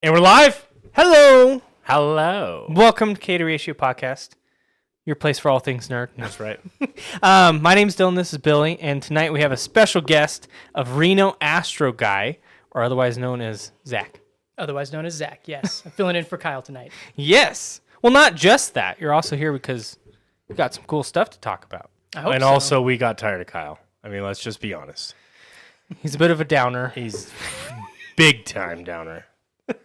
And we're live. Hello. Hello. Welcome to K to Ratio Podcast, your place for all things nerd. That's right. My name's Dylan, this is Billy, and tonight we have a special guest of RenoAstroGuy, or otherwise known as Zach. Otherwise known as Zach, yes. I'm filling in for Kyle tonight. Yes. Well, not just that. You're also here because we got some cool stuff to talk about. I hope And so. also, we got tired of Kyle. I mean, let's just be honest. He's a bit of a downer. He's big time downer.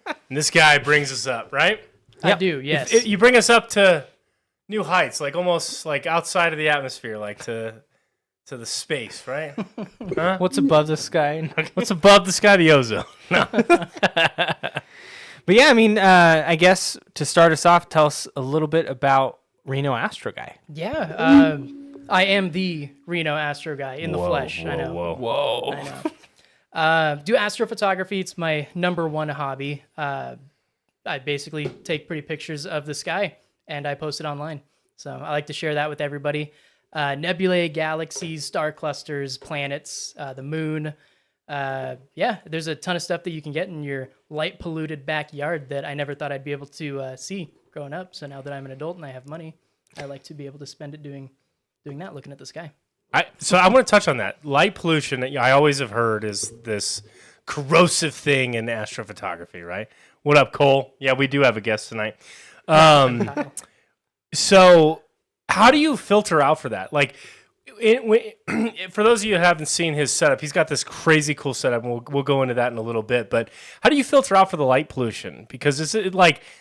And this guy brings us up, right? I Yep. do, yes. You bring us up to new heights, like almost like outside of the atmosphere, like to the space, right? Huh? What's above the sky? What's above the sky? The ozone. No. But yeah, I mean, I guess to start us off, tell us a little bit about RenoAstroGuy. Yeah, I am the RenoAstroGuy in the flesh, I know. Whoa. I know. Do astrophotography. It's my number one hobby. I basically take pretty pictures of the sky and I post it online. So I like to share that with everybody. Nebulae, galaxies, star clusters, planets, the moon. Yeah, there's a ton of stuff that you can get in your light polluted backyard that I never thought I'd be able to see growing up. So now that I'm an adult and I have money, I like to be able to spend it doing that, looking at the sky. So I want to touch on that. Light pollution, I always have heard, is this corrosive thing in astrophotography, right? What up, Cole? Yeah, we do have a guest tonight. So how do you filter out for that? Like, for those of you who haven't seen his setup, he's got this crazy cool setup, and we'll go into that in a little bit. But how do you filter out for the light pollution? Because is it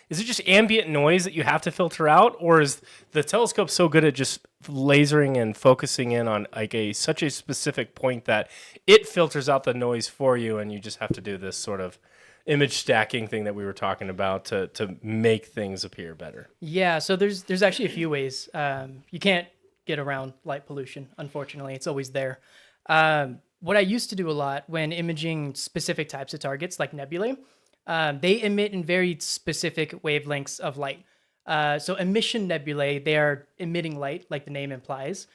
just ambient noise that you have to filter out, or is the telescope so good at just lasering and focusing in on like such a specific point that it filters out the noise for you, and you just have to do this sort of image stacking thing that we were talking about to make things appear better? Yeah, so there's actually a few ways. You can't get around light pollution, unfortunately. It's always there. What I used to do a lot when imaging specific types of targets, like nebulae, they emit in very specific wavelengths of light. So emission nebulae, they are emitting light, like the name implies,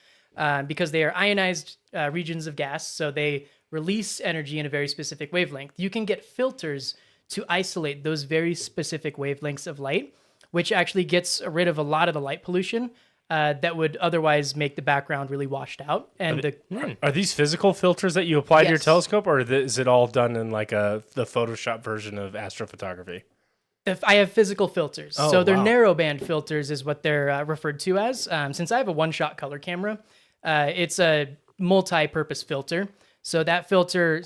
because they are ionized regions of gas, so they release energy in a very specific wavelength. You can get filters to isolate those very specific wavelengths of light, which actually gets rid of a lot of the light pollution that would otherwise make the background really washed out. And Are these physical filters that you apply to your Yes. telescope, or is it all done in like the Photoshop version of astrophotography? if I have physical filters. Oh, So they're wow. narrowband filters is what they're referred to as. Since I have a one-shot color camera, it's a multi-purpose filter. So that filter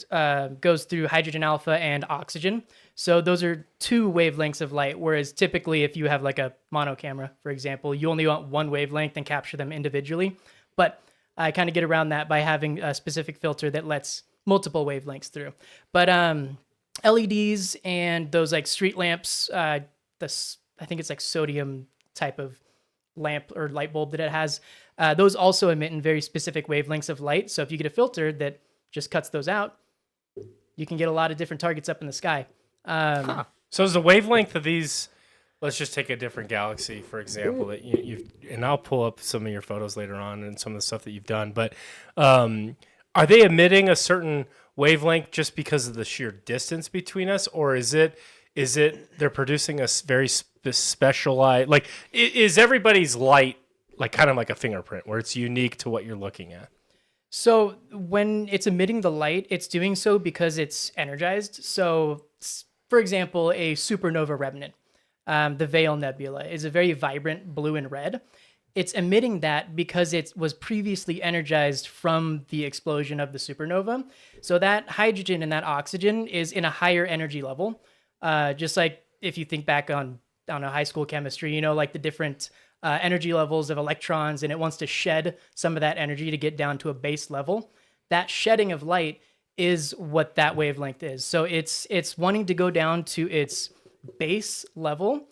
goes through hydrogen alpha and oxygen. So those are two wavelengths of light, whereas typically if you have like a mono camera, for example, you only want one wavelength and capture them individually. But I kind of get around that by having a specific filter that lets multiple wavelengths through. But LEDs and those like street lamps, I think it's like sodium type of lamp or light bulb that it has, those also emit in very specific wavelengths of light. So if you get a filter that just cuts those out, you can get a lot of different targets up in the sky. So is the wavelength of these? Let's just take a different galaxy, for example. That you've, and I'll pull up some of your photos later on and some of the stuff that you've done. But are they emitting a certain wavelength just because of the sheer distance between us, or is it they're producing a very specialized? Like, is everybody's light like kind of like a fingerprint where it's unique to what you're looking at? So when it's emitting the light, it's doing so because it's energized. So for example, a supernova remnant, the Veil Nebula, is a very vibrant blue and red. It's emitting that because it was previously energized from the explosion of the supernova. So that hydrogen and that oxygen is in a higher energy level. Just like if you think back on, I don't know, high school chemistry, like the different energy levels of electrons, and it wants to shed some of that energy to get down to a base level. That shedding of light is what that wavelength is. So it's wanting to go down to its base level.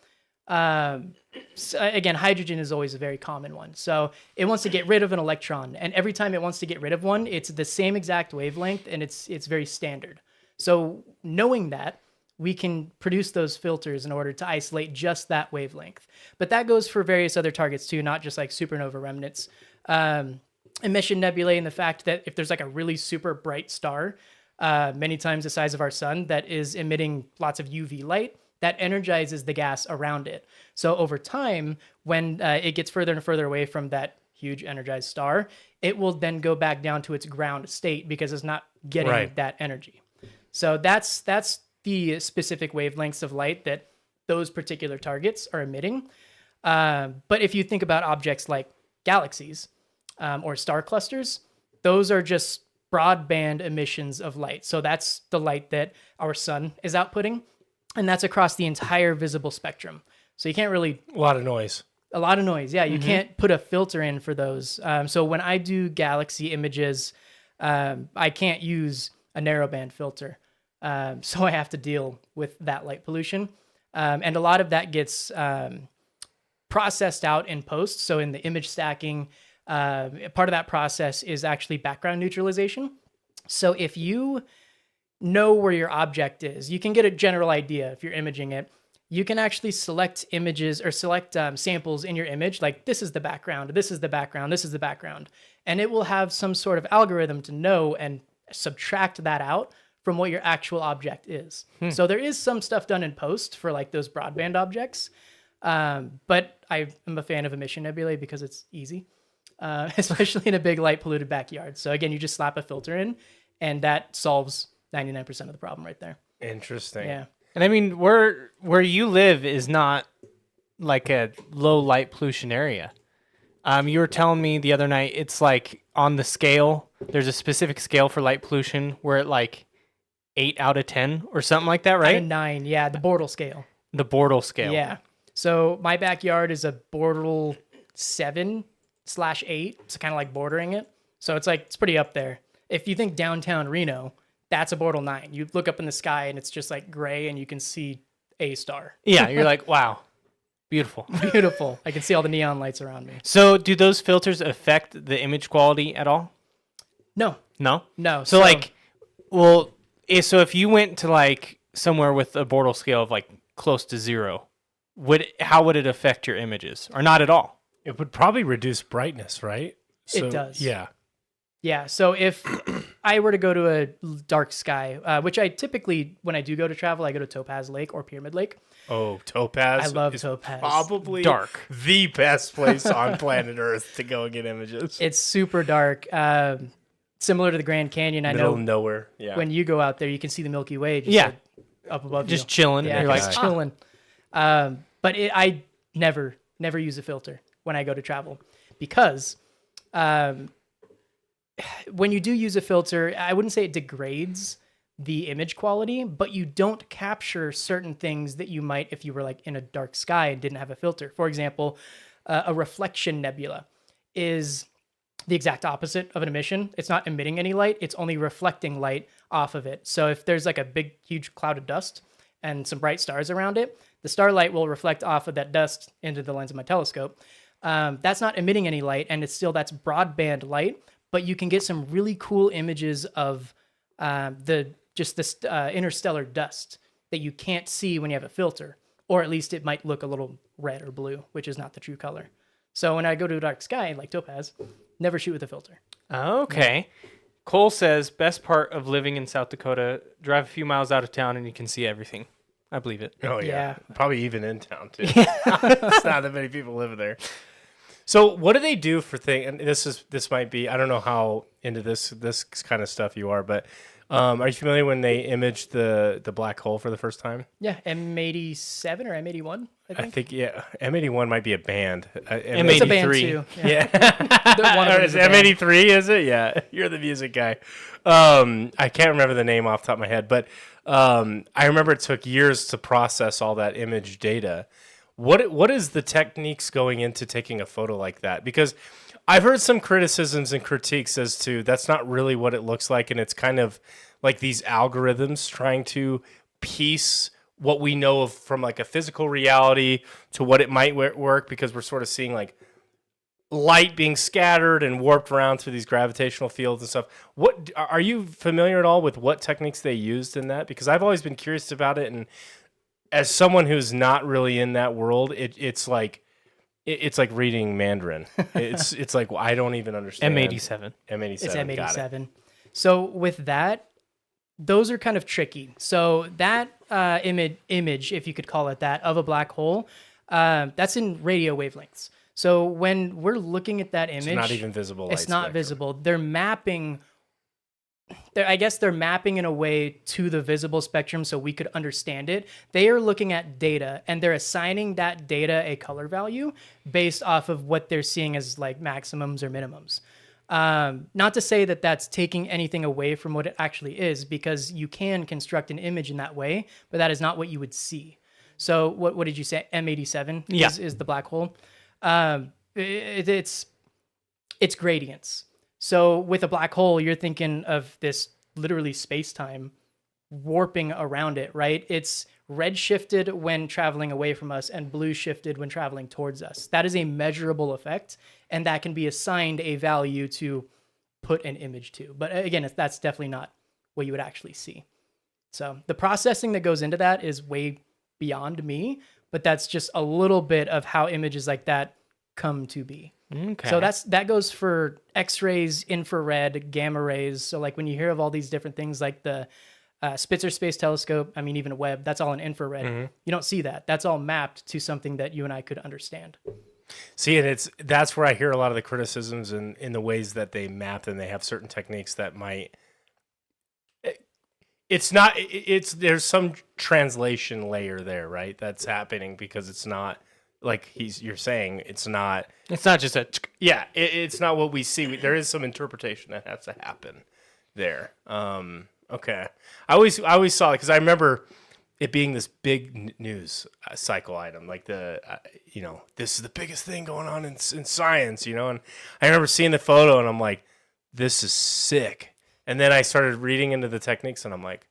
So again, hydrogen is always a very common one. So it wants to get rid of an electron, and every time it wants to get rid of one, it's the same exact wavelength, and it's very standard. So knowing that, we can produce those filters in order to isolate just that wavelength. But that goes for various other targets too, not just like supernova remnants. Emission nebulae, and the fact that if there's like a really super bright star, many times the size of our sun, that is emitting lots of UV light, that energizes the gas around it. So over time, when it gets further and further away from that huge energized star, it will then go back down to its ground state because it's not getting Right. that energy. So that's the specific wavelengths of light that those particular targets are emitting. But if you think about objects like galaxies or star clusters, those are just broadband emissions of light. So that's the light that our sun is outputting, and that's across the entire visible spectrum. So you can't really A lot of noise. a lot of noise. Yeah, you can't put a filter in for those. So when I do galaxy images, I can't use a narrowband filter. So I have to deal with that light pollution. And a lot of that gets processed out in post. So in the image stacking, part of that process is actually background neutralization. So if you know where your object is, you can get a general idea if you're imaging it. You can actually select images or select samples in your image, like this is the background, this is the background, this is the background. And it will have some sort of algorithm to know and subtract that out from what your actual object is. So there is some stuff done in post for like those broadband objects. But I am a fan of emission nebulae because it's easy, especially in a big light polluted backyard. So again, you just slap a filter in and that solves 99% of the problem right there. Interesting. Yeah. And I mean, where you live is not like a low light pollution area. You were telling me the other night it's like on the scale. There's a specific scale for light pollution where it like 8 out of 10 or something like that, Out right? of 9, yeah, the Bortle scale. The Bortle scale. Yeah. So my backyard is a Bortle 7/8. It's kind of like bordering it. So it's pretty up there. If you think downtown Reno, that's a Bortle 9. You look up in the sky and it's just like gray and you can see a star. Yeah, you're like, wow, beautiful. Beautiful. I can see all the neon lights around me. So do those filters affect the image quality at all? No, No? no. So like, well, so if you went to like somewhere with a Bortle scale of like close to 0, how would it affect your images? Or not at all? It would probably reduce brightness, right? It does. Yeah. Yeah. So if I were to go to a dark sky, which I typically, when I do go to travel, I go to Topaz Lake or Pyramid Lake. Oh, Topaz. I love is Topaz. Probably Dark. the best place on planet Earth to go and get images. It's super dark. Similar to the Grand Canyon. I Middle know of nowhere. Yeah. when you go out there, you can see the Milky Way just Yeah. like, up above Just you. chilling. Yeah, You're like, just "Ah." chilling. But I never use a filter when I go to travel because when you do use a filter, I wouldn't say it degrades the image quality, but you don't capture certain things that you might if you were like in a dark sky and didn't have a filter. For example, a reflection nebula is the exact opposite of an emission. It's not emitting any light, it's only reflecting light off of it. So if there's like a big, huge cloud of dust and some bright stars around it, the starlight will reflect off of that dust into the lens of my telescope. That's not emitting any light, and that's broadband light, but you can get some really cool images of this interstellar dust that you can't see when you have a filter, or at least it might look a little red or blue, which is not the true color. So when I go to a dark sky, like Topaz, never shoot with a filter. Okay. Cole says, best part of living in South Dakota, drive a few miles out of town and you can see everything. I believe it. Oh, yeah. Yeah. Probably even in town, too. It's not that many people live there. So what do they do for things? And this might be, I don't know how into this kind of stuff you are, but are you familiar when they imaged the black hole for the first time? Yeah, M87 or M81, I think. I think, yeah, M81 might be a band. It's a band M83. too. Yeah. One of them is Is a band. M83, is it? Yeah, you're the music guy. I can't remember the name off the top of my head, but I remember it took years to process all that image data. What is the techniques going into taking a photo like that? Because I've heard some criticisms and critiques as to that's not really what it looks like, and it's kind of like these algorithms trying to piece what we know of from like a physical reality to what it might work, because we're sort of seeing like light being scattered and warped around through these gravitational fields and stuff. What are you familiar at all with what techniques they used in that? Because I've always been curious about it, and as someone who's not really in that world, it's like reading Mandarin. It's like, well, I don't even understand. M87. M87. It's Got it. M87. So with that, those are kind of tricky. So that image, if you could call it that, of a black hole, that's in radio wavelengths. So when we're looking at that image, It's not even visible. it's light not spectrum. visible. They're mapping. I guess they're mapping in a way to the visible spectrum so we could understand it. They are looking at data and they're assigning that data a color value based off of what they're seeing as like maximums or minimums. Not to say that that's taking anything away from what it actually is, because you can construct an image in that way, but that is not what you would see. So what did you say? M87 is the black hole. It's gradients. So with a black hole, you're thinking of this literally space-time warping around it, right? It's red shifted when traveling away from us and blue shifted when traveling towards us. That is a measurable effect, and that can be assigned a value to put an image to. But again, that's definitely not what you would actually see. So the processing that goes into that is way beyond me, but that's just a little bit of how images like that come to be. Okay. So that goes for X-rays, infrared, gamma rays. So like when you hear of all these different things like the Spitzer Space Telescope, I mean, even Webb, that's all in infrared. You don't see that. That's all mapped to something that you and I could understand. See, and that's where I hear a lot of the criticisms in the ways that they map, and they have certain techniques that might. There's some translation layer there, right? That's happening because it's not like you're saying it's not just a. Yeah, it's not what we see. There is some interpretation that has to happen there. Okay, I always saw it because I remember it being this big news cycle item, like this is the biggest thing going on in science, and I remember seeing the photo and I'm like, this is sick. And then I started reading into the techniques and I'm like,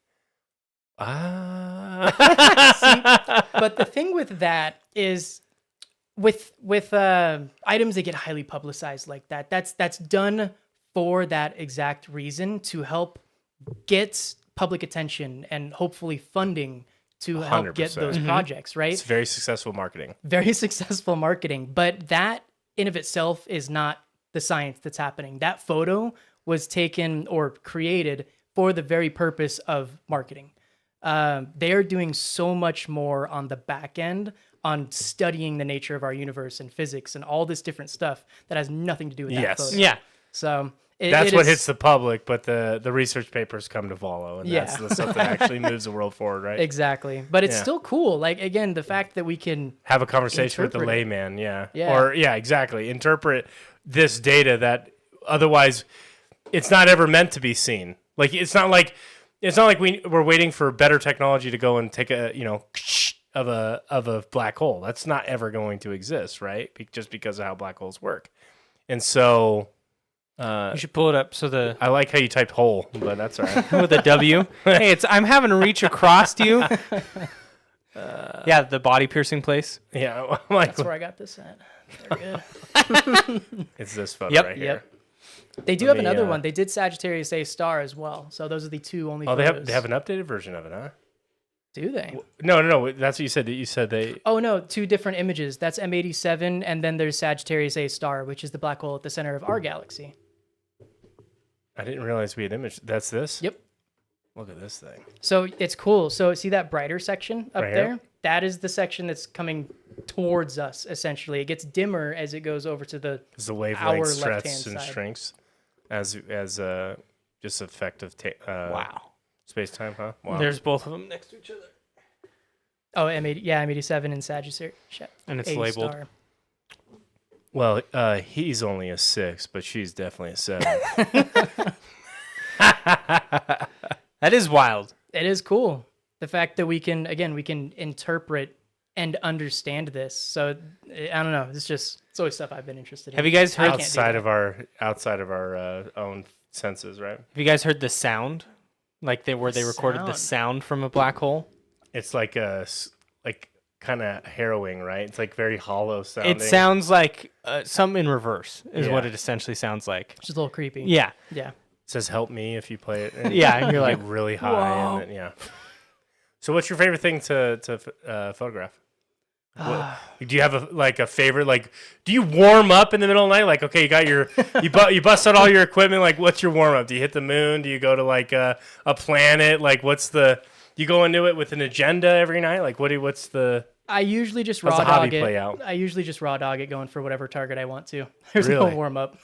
But the thing with that is with items that get highly publicized like that, that's done for that exact reason, to help get public attention and hopefully funding to help get 100%. those projects, right? It's very successful marketing. Very successful marketing, but that in of itself is not the science that's happening. That photo was taken or created for the very purpose of marketing. They are doing so much more on the back end on studying the nature of our universe and physics and all this different stuff that has nothing to do with that photo. Yeah. So That's what hits the public, but the research papers come to follow, and that's Yeah. the stuff that actually moves the world forward, right? Exactly. But it's Yeah. still cool. Like, again, the fact that we can Have a conversation with the Interpret it. layman, yeah. Yeah. Or, yeah, exactly. Interpret this data that otherwise it's not ever meant to be seen. Like, it's not like we're waiting for better technology to go and take a, of a black hole. That's not ever going to exist, right? Just because of how black holes work. And so... You should pull it up so the I like how you typed hole, but that's all right. with a W. Hey, I'm having to reach across to you. Yeah, the body piercing place. Yeah, I'm like, That's where I got this at. Very good. it's this photo Yep, right here. Yep. They do Let have me, another one. They did Sagittarius A star as well. So those are the two only Oh, photos. they have an updated version of it, huh? Do they? No. That's what you said. You said they. Oh, no. Two different images. That's M87, and then there's Sagittarius A star, which is the black hole at the center of our galaxy. I didn't realize we had image. That's this. Yep. Look at this thing. So it's cool. So see that brighter section up Right there? here? That is the section that's coming towards us, essentially. It gets dimmer as it goes over to the Because the wavelength our stretches left-hand and side. shrinks as just effect of Wow. space time, huh? Wow. There's both of them next to each other. M87 and Sagittarius. And it's A labeled. star. Well, he's only a 6, but she's definitely a 7. That is wild. It is cool. The fact that we can interpret and understand this. So I don't know. It's always stuff I've been interested in. Have you guys heard? can't do outside of our own senses, right? Have you guys heard the sound? Like where they recorded the Sound. sound from a black hole. It's like kind of harrowing, right? It's like very hollow sounding. It sounds like something in reverse is what Yeah. it essentially sounds like. Which is a little creepy. Yeah. Yeah. It says "help me" if you play it. And Yeah, and you're you like, get really high, whoa. and then, yeah. So, what's your favorite thing to photograph? Do you have a favorite? Like, do you warm up in the middle of the night? Like, okay, you got you bust out all your equipment. Like, what's your warm up? Do you hit the moon? Do you go to like a planet? Like, do You go into it with an agenda every night? Like, what's the... I usually just How's raw the dog hobby it. play out? I usually just raw dog it, going for whatever target I want to. There's Really? no warm up.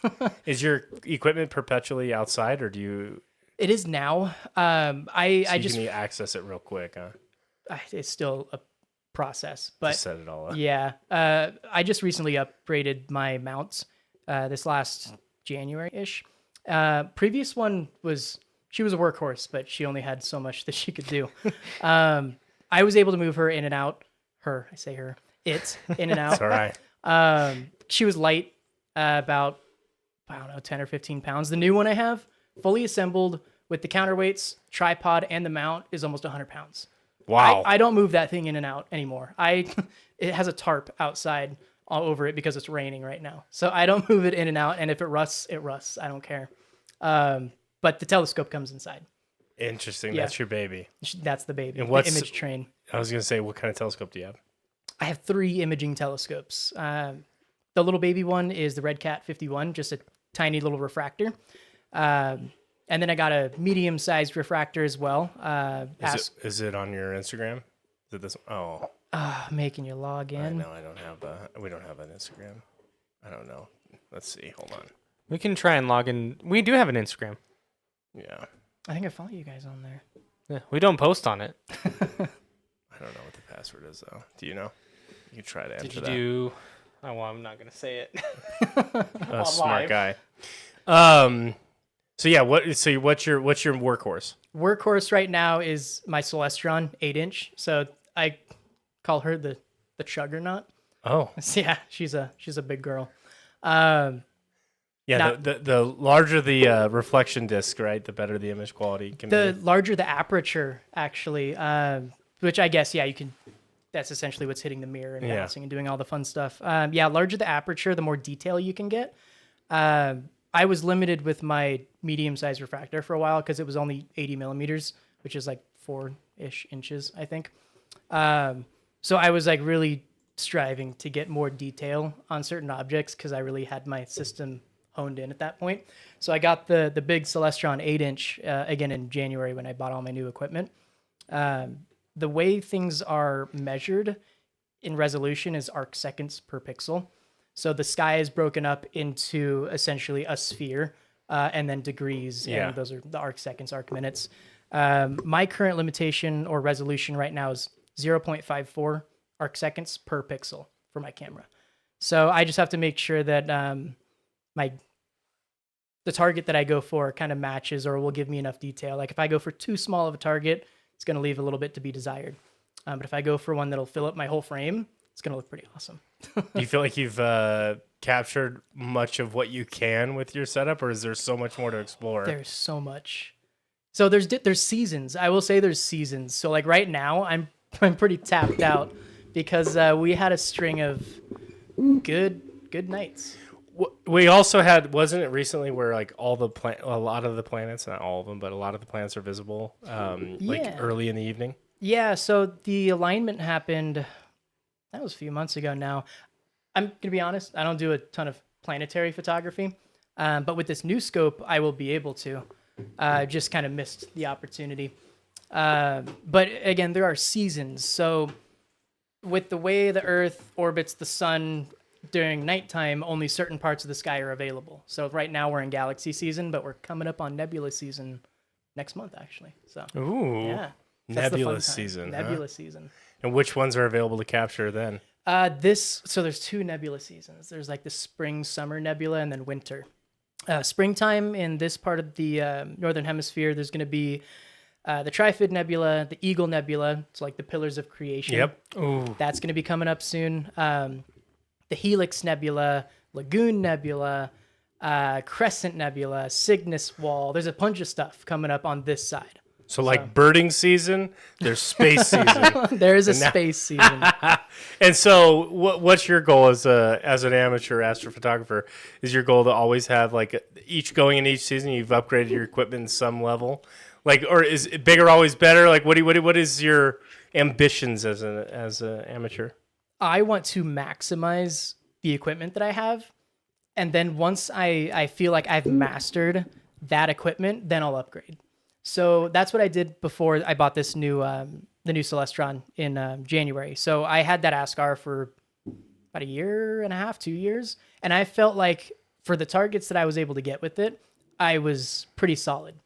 Is your equipment perpetually outside, or do you... It is now. I just can access it real quick, huh? it's still a process, but Just set it all up. yeah. I just recently upgraded my mounts this last January-ish. Previous one she was a workhorse, but she only had so much that she could do. I was able to move her in and out. I say her. It in and out. It's all right. She was light, about, I don't know, 10 or 15 pounds. The new one I have, fully assembled with the counterweights, tripod, and the mount, is almost 100 pounds. Wow. I don't move that thing in and out anymore. It has a tarp outside all over it because it's raining right now. So I don't move it in and out. And if it rusts, it rusts. I don't care. But the telescope comes inside. Interesting. Yeah. That's your baby. That's the baby. And The what's- image train. I was going to say, what kind of telescope do you have? I have 3 imaging telescopes. The little baby one is the Red Cat 51, just a tiny little refractor. And then I got a medium-sized refractor as well. Is it on your Instagram? Is it this? Oh, Making you log in. no, I don't have we don't have an Instagram. I don't know. Let's see. Hold on. We can try and log in. We do have an Instagram. Yeah. I think I follow you guys on there. Yeah, we don't post on it. I don't know what the password is, though. Do you know? You can try to enter Did you that. do? Oh, well, I'm not gonna say it. Smart live. guy. So yeah, what's your workhorse? Workhorse right now is my Celestron 8-inch. So I call her the Chuggernaut. Oh, So yeah, she's a big girl. yeah. Now- The larger the reflection disc, right? The better the image quality can The be. larger the aperture, actually, which I guess, yeah, you can. That's essentially what's hitting the mirror and Yeah. bouncing and doing all the fun stuff. Yeah, larger the aperture, the more detail you can get. I was limited with my medium-sized refractor for a while because it was only 80 millimeters, which is like 4-ish inches, I think. So I was like really striving to get more detail on certain objects because I really had my system honed in at that point. So I got the big Celestron 8-inch again in January when I bought all my new equipment. The way things are measured in resolution is arc seconds per pixel. So the sky is broken up into essentially a sphere and then degrees, Yeah. and those are the arc seconds, arc minutes. My current limitation or resolution right now is 0.54 arc seconds per pixel for my camera. So I just have to make sure that the target that I go for kind of matches or will give me enough detail. Like if I go for too small of a target, it's going to leave a little bit to be desired. But if I go for one that'll fill up my whole frame, it's going to look pretty awesome. Do you feel like you've captured much of what you can with your setup, or is there so much more to explore? There's so much. So there's seasons. I will say there's seasons. So like right now, I'm pretty tapped out because we had a string of good nights. We also had, wasn't it recently where like a lot of the planets, not all of them, but a lot of the planets are visible, like Yeah. early in the evening? Yeah, so the alignment happened, that was a few months ago now. I'm going to be honest, I don't do a ton of planetary photography, but with this new scope, I will be able to. Just kind of missed the opportunity. But again, there are seasons. So with the way the Earth orbits the sun during nighttime, only certain parts of the sky are available. So right now we're in galaxy season, but we're coming up on nebula season next month, actually. So Ooh, yeah. That's the fun nebula time. season. Nebula season. And which ones are available to capture then? So there's 2 nebula seasons. There's like the spring, summer nebula, and then winter. Springtime in this part of the northern hemisphere, there's going to be the Trifid Nebula, the Eagle Nebula. It's like the pillars of creation. Yep. Ooh, That's going to be coming up soon. The Helix Nebula, Lagoon Nebula, Crescent Nebula, Cygnus Wall. There's a bunch of stuff coming up on this side. So like birding season, there's space season. There is a And now- space season. And so what's your goal as an amateur astrophotographer? Is your goal to always have like going in each season, you've upgraded your equipment in some level? Like, or is it bigger always better? Like what is your ambitions as an amateur? I want to maximize the equipment that I have. And then once I feel like I've mastered that equipment, then I'll upgrade. So that's what I did before I bought this new the new Celestron in January. So I had that ASCAR for about a year and a half, 2 years, and I felt like for the targets that I was able to get with it, I was pretty solid.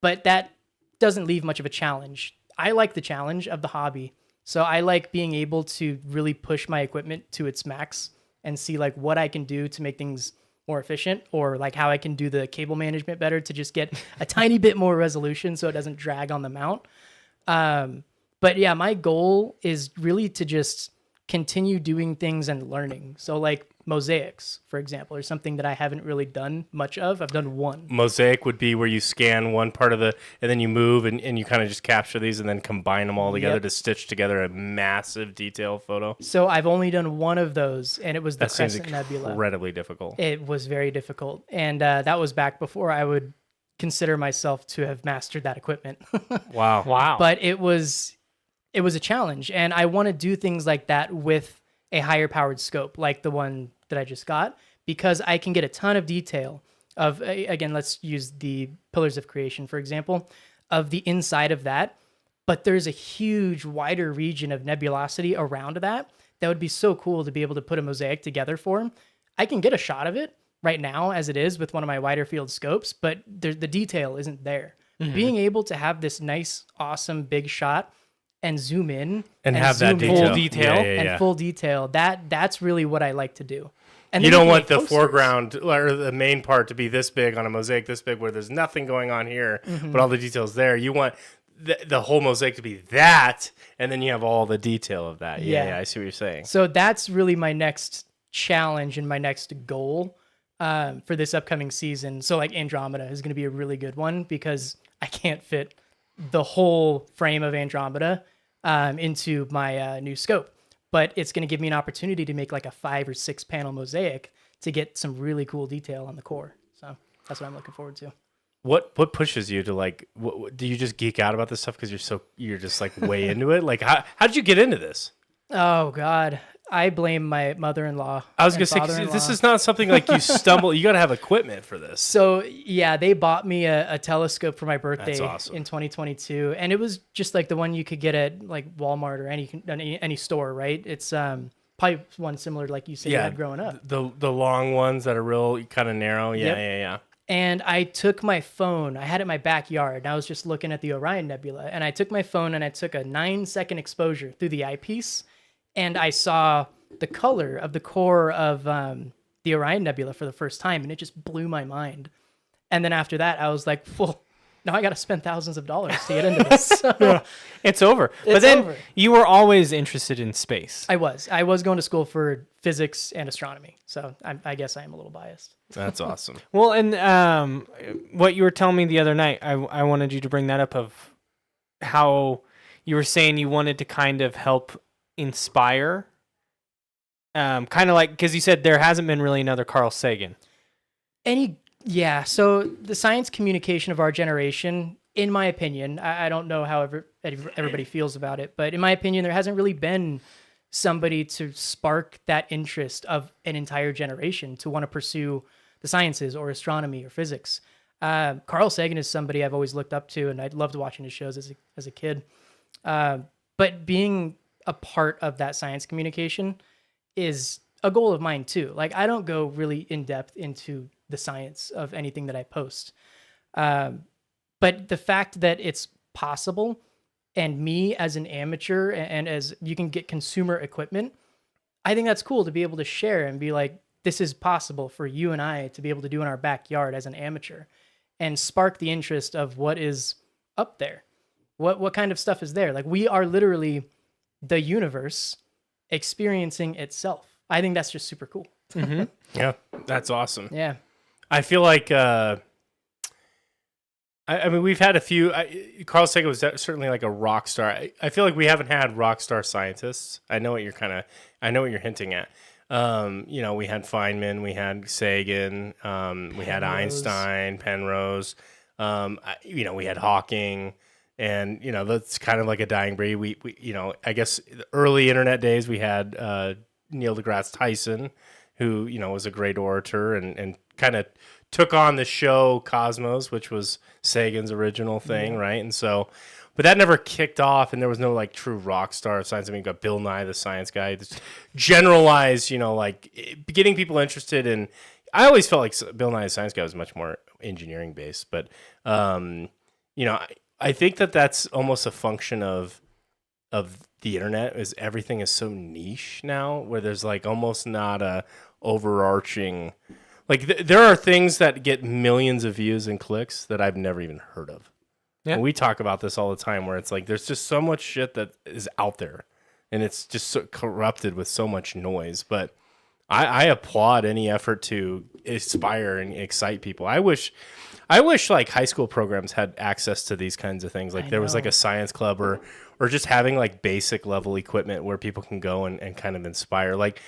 But that doesn't leave much of a challenge. I like the challenge of the hobby. So I like being able to really push my equipment to its max and see like what I can do to make things more efficient, or like how I can do the cable management better to just get a tiny bit more resolution so it doesn't drag on the mount. But yeah, my goal is really to just continue doing things and learning. So like mosaics, for example, are something that I haven't really done much of. I've done one. Mosaic would be where you scan one part of and then you move and you kind of just capture these and then combine them all together to stitch together a massive detail photo. So I've only done one of those, and it was the That seems Crescent Nebula. incredibly difficult. It was very difficult. And that was back before I would consider myself to have mastered that equipment. Wow. Wow. But it was a challenge, and I want to do things like that with a higher powered scope like the one that I just got, because I can get a ton of detail of, again, let's use the Pillars of Creation for example, of the inside of that, but there's a huge wider region of nebulosity around that would be so cool to be able to put a mosaic together for. I can get a shot of it right now as it is with one of my wider field scopes, but the detail isn't there. Being able to have this nice, awesome big shot and zoom in And have that zoom in full detail. and full detail, that's really what I like to do. And You then don't can want make the posters. foreground or the main part to be this big on a mosaic, this big, where there's nothing going on here, but all the details there. You want the whole mosaic to be that, and then you have all the detail of that. Yeah, I see what you're saying. So that's really my next challenge and my next goal for this upcoming season. So like Andromeda is going to be a really good one, because I can't fit the whole frame of Andromeda into my new scope. But it's going to give me an opportunity to make like a 5 or 6 panel mosaic to get some really cool detail on the core. So that's what I'm looking forward to. What pushes you to like? Do you just geek out about this stuff because you're just like way into it? Like how did you get into this? Oh God, I blame my mother-in-law. I was and gonna say 'cause father-in-law. this is not something like you stumble. You got to have equipment for this. So yeah, they bought me a telescope for my birthday That's awesome. in 2022, and it was just like the one you could get at like Walmart or any store, right? It's probably one similar to like you said you had growing up. The long ones that are real kind of narrow. Yeah, Yep. yeah. And I took my phone. I had it in my backyard, and I was just looking at the Orion Nebula, and I took my phone and I took a 9-second exposure through the eyepiece, and I saw the color of the core of the Orion Nebula for the first time, and it just blew my mind. And then after that, I was like, well, now I got to spend thousands of dollars to get into this. So It's over. But It's then over. you were always interested in space. I was going to school for physics and astronomy, so I guess I am a little biased. That's awesome. Well, and what you were telling me the other night, I wanted you to bring that up, of how you were saying you wanted to kind of help inspire, kind of like, because you said there hasn't been really another Carl Sagan. Yeah, so the science communication of our generation, in my opinion, I don't know how everybody feels about it, but in my opinion, there hasn't really been somebody to spark that interest of an entire generation to want to pursue the sciences or astronomy or physics. Carl Sagan is somebody I've always looked up to, and I loved watching his shows as a kid. But being a part of that science communication is a goal of mine too. Like, I don't go really in depth into the science of anything that I post. But the fact that it's possible, and me as an amateur and as you can get consumer equipment, I think that's cool to be able to share and be like, this is possible for you and I to be able to do in our backyard as an amateur, and spark the interest of what is up there. What kind of stuff is there? Like, we are literally the universe experiencing itself. I think that's just super cool. Yeah, that's awesome. Yeah. I feel like, I mean, we've had a few. Carl Sagan was certainly like a rock star. I feel like we haven't had rock star scientists. I know what you're hinting at. We had Feynman, we had Sagan, we had Einstein, Penrose. We had Hawking, and that's kind of like a dying breed. We I guess the early internet days we had Neil deGrasse Tyson, who was a great orator and kind of took on the show Cosmos, which was Sagan's original thing, right? And so, but that never kicked off, and there was no like true rock star of science. I mean, you got Bill Nye the Science Guy, this generalized, like getting people interested in. I always felt like Bill Nye the Science Guy was much more engineering based, but I think that that's almost a function of the internet. Is everything is so niche now, where there's like almost not a overarching. Like there are things that get millions of views and clicks that I've never even heard of. Yeah. And we talk about this all the time, where it's like there's just so much shit that is out there, and it's just so corrupted with so much noise. But I applaud any effort to inspire and excite people. I wish like high school programs had access to these kinds of things. Like there was like a science club or just having like basic level equipment where people can go and kind of inspire. Like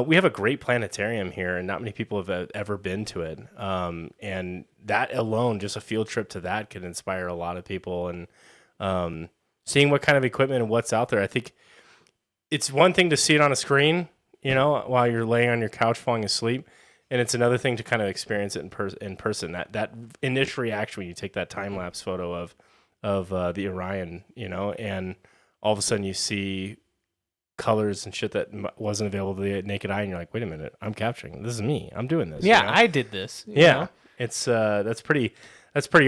we have a great planetarium here, and not many people have ever been to it. And that alone, just a field trip to that could inspire a lot of people. And seeing what kind of equipment and what's out there, I think it's one thing to see it on a screen, while you're laying on your couch falling asleep. And it's another thing to kind of experience it in person. That initial reaction when you take that time lapse photo of the Orion, and all of a sudden you see colors and shit that wasn't available to the naked eye, and you're like, wait a minute, I'm capturing. This is me. I'm doing this. Yeah, I did this. Yeah, it's that's pretty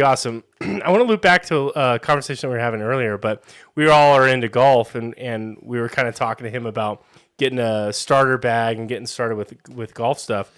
awesome. I want to loop back to a conversation we were having earlier, but we all are into golf, and we were kind of talking to him about getting a starter bag and getting started with golf stuff.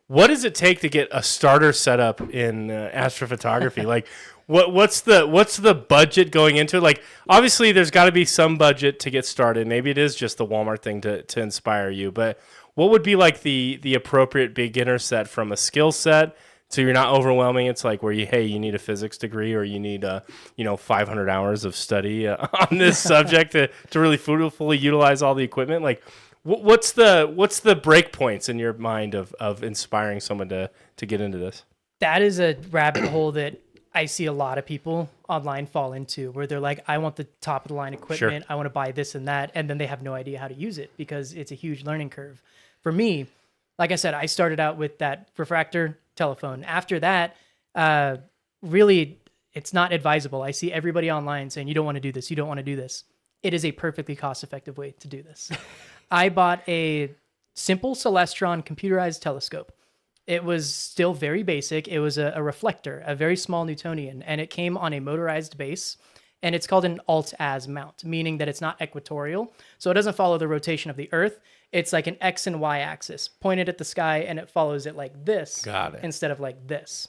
What does it take to get a starter setup in astrophotography? Like, what's the budget going into it? Like, obviously, there's got to be some budget to get started. Maybe it is just the Walmart thing to inspire you. But what would be like the appropriate beginner set from a skill set, so you're not overwhelming? It's like where you need a physics degree, or you need 500 hours of study on this subject to really fully utilize all the equipment. Like, what's the break points in your mind of inspiring someone to get into this? That is a rabbit hole that I see a lot of people online fall into, where they're like, I want the top of the line equipment. Sure. I want to buy this and that. And then they have no idea how to use it because it's a huge learning curve. For me, like I said, I started out with that refractor telephone. After that, really, it's not advisable. I see everybody online saying, you don't want to do this. You don't want to do this. It is a perfectly cost-effective way to do this. I bought a simple Celestron computerized telescope. It was still very basic. It was a reflector, a very small Newtonian, and it came on a motorized base, and it's called an alt-az mount, meaning that it's not equatorial, so it doesn't follow the rotation of the Earth. It's like an X and Y axis, pointed at the sky, and it follows it like this instead of like this.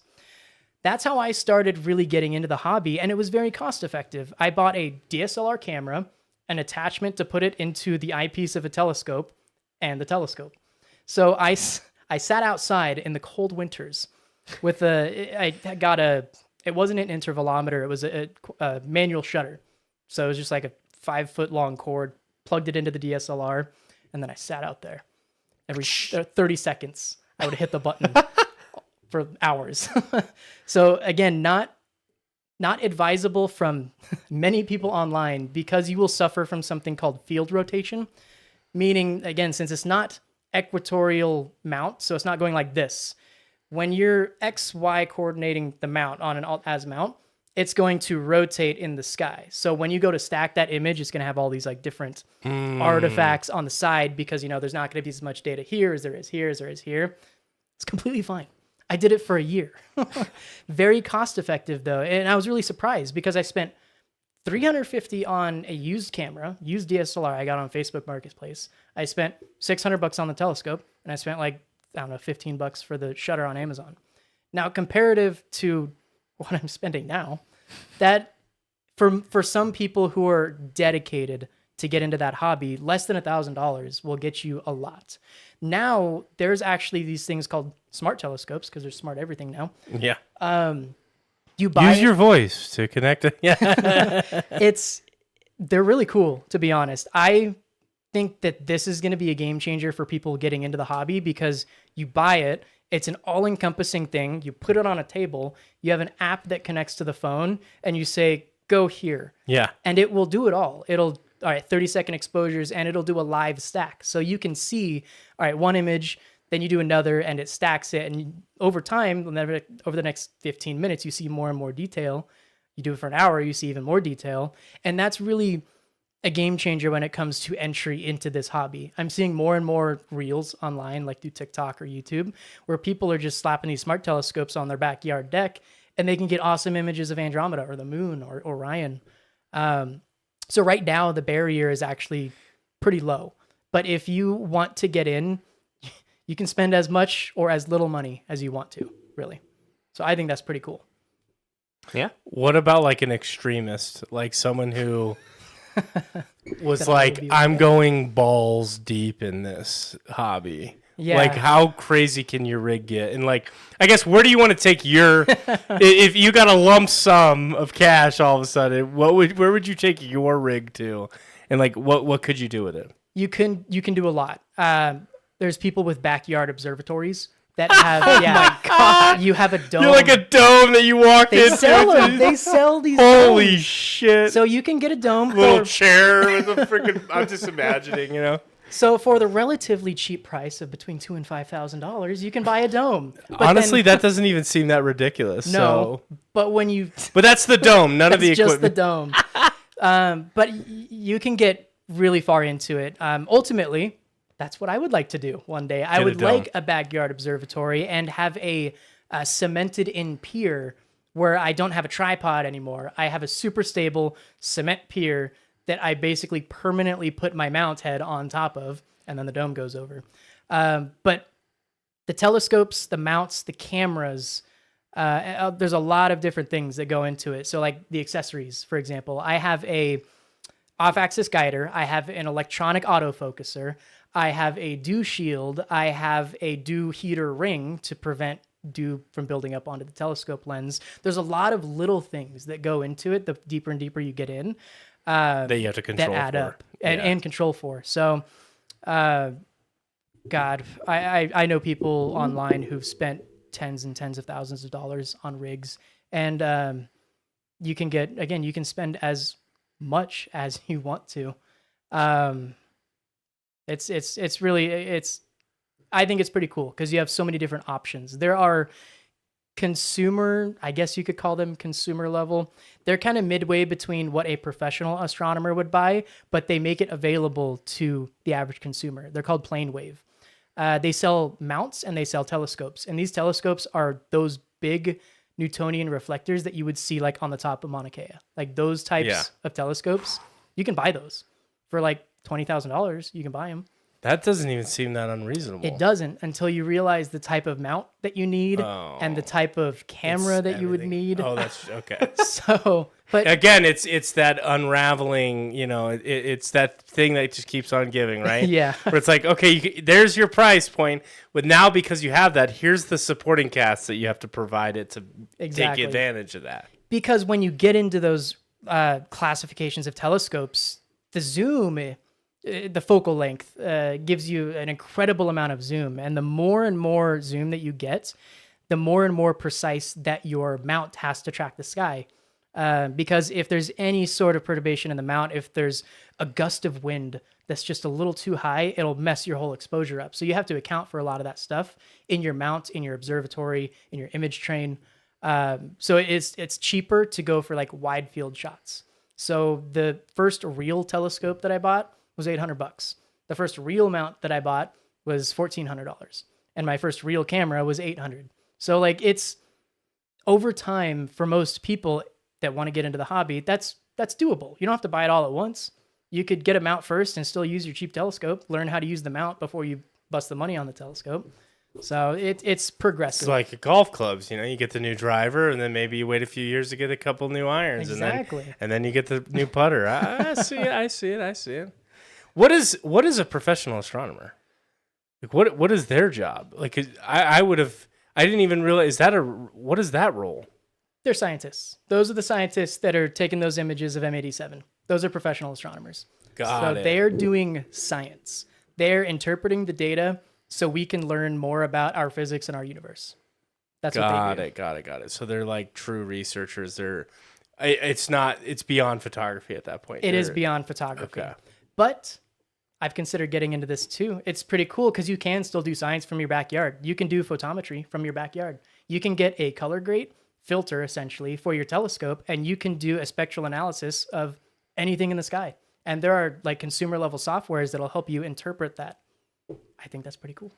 That's how I started really getting into the hobby, and it was very cost-effective. I bought a DSLR camera, an attachment to put it into the eyepiece of a telescope, and the telescope. So I sat outside in the cold winters with it wasn't an intervalometer, it was a manual shutter. So it was just like a 5-foot long cord, plugged it into the DSLR, and then I sat out there. Every 30 seconds, I would hit the button for hours. So again, not advisable from many people online, because you will suffer from something called field rotation, meaning, again, since it's not equatorial mount, so it's not going like this. When you're XY coordinating the mount on an alt-az mount, it's going to rotate in the sky. So when you go to stack that image, it's going to have all these like different artifacts on the side, because there's not going to be as much data here as there is here as there is here. It's completely fine. I did it for a year. Very cost effective though, and I was really surprised because I spent $350 on a used camera, used DSLR I got on Facebook Marketplace. I spent $600 on the telescope, and I spent $15 for the shutter on Amazon. Now, comparative to what I'm spending now, that for some people who are dedicated to get into that hobby, less than $1,000 will get you a lot. Now, there's actually these things called smart telescopes, because there's smart everything now. Yeah. Use your voice to connect it. Yeah. They're really cool, to be honest. I think that this is going to be a game changer for people getting into the hobby, because you buy it, it's an all-encompassing thing. You put it on a table, you have an app that connects to the phone, and you say, go here. Yeah. And it will do it all. All right, 30-second exposures, and it'll do a live stack. So you can see, all right, one image, then you do another, and it stacks it. And over time, over the next 15 minutes, you see more and more detail. You do it for an hour, you see even more detail. And that's really a game changer when it comes to entry into this hobby. I'm seeing more and more reels online, like through TikTok or YouTube, where people are just slapping these smart telescopes on their backyard deck, and they can get awesome images of Andromeda or the moon or Orion. So right now, the barrier is actually pretty low. But if you want to get in, you can spend as much or as little money as you want to, really. So I think that's pretty cool. Yeah. What about like an extremist, like someone who was That I like, would be I'm like- going balls deep in this hobby. Yeah. Like, how crazy can your rig get? And like, I guess, where do you want to take your? If you got a lump sum of cash all of a sudden, where would you take your rig to? And like, what could you do with it? You can do a lot. There's people with backyard observatories that have. Oh my god! You have a dome. You're like a dome that you walk They into. sell them. They sell these. Holy domes. shit! So you can get a dome. Little chair with a freaking. I'm just imagining, you know. So for the relatively cheap price of between $2,000 and $5,000, you can buy a dome. But Honestly, then, that doesn't even seem that ridiculous. no. So. But when you But that's the dome, none of the It's just the equipment. dome. But you can get really far into it. Ultimately, that's what I would like to do one day. I Get a would dome. like a backyard observatory and have a cemented-in pier where I don't have a tripod anymore. I have a super stable cement pier that I basically permanently put my mount head on top of, and then the dome goes over. But the telescopes, the mounts, the cameras, there's a lot of different things that go into it. So like the accessories, for example, I have a off-axis guider, I have an electronic autofocuser, I have a dew shield, I have a dew heater ring to prevent dew from building up onto the telescope lens. There's a lot of little things that go into it the deeper and deeper you get in. That you have to control That add for. up and, Yeah. and control for. So, God, I know people online who've spent tens and tens of thousands of dollars on rigs, and you can spend as much as you want to. It's really I think it's pretty cool because you have so many different options. There are consumer, I guess you could call them consumer level. They're kind of midway between what a professional astronomer would buy, but they make it available to the average consumer. They're called Plane Wave. They sell mounts and they sell telescopes. And these telescopes are those big Newtonian reflectors that you would see like on the top of Mauna Kea. Like those types of telescopes, you can buy those for like $20,000. You can buy them. That doesn't even seem that unreasonable. It doesn't until you realize the type of mount that you need and the type of camera It's that you would everything. need. Oh, that's okay. So, but Again, it's that unraveling. You know, it's that thing that just keeps on giving, right? Yeah. Where it's like, okay, there's your price point, but now because you have that, here's the supporting cast that you have to provide it to Exactly. take advantage of that. because when you get into those classifications of telescopes, the zoom, the focal length gives you an incredible amount of zoom. And the more and more zoom that you get, the more and more precise that your mount has to track the sky. Because if there's any sort of perturbation in the mount, if there's a gust of wind that's just a little too high, it'll mess your whole exposure up. So you have to account for a lot of that stuff in your mount, in your observatory, in your image train. So it's cheaper to go for like wide field shots. So the first real telescope that I bought was $800. The first real mount that I bought was $1,400, and my first real camera was $800. So like it's over time for most people that want to get into the hobby, that's doable. You don't have to buy it all at once. You could get a mount first and still use your cheap telescope, learn how to use the mount before you bust the money on the telescope. So it's progressive. It's like golf clubs, you know, you get the new driver and then maybe you wait a few years to get a couple new irons Exactly. and then you get the new putter. I see it. What is a professional astronomer? Like what is their job? Like I didn't even realize what is that role? They're scientists. Those are the scientists that are taking those images of M87. Those are professional astronomers. Got it. They're doing science. They're interpreting the data so we can learn more about our physics and our universe. That's what they do. Got it. So they're like true researchers. It's beyond photography at that point. It is beyond photography. Okay. But I've considered getting into this too. It's pretty cool because you can still do science from your backyard. You can do photometry from your backyard. You can get a color grade filter essentially for your telescope, and you can do a spectral analysis of anything in the sky. And there are like consumer level softwares that'll help you interpret that. I think that's pretty cool.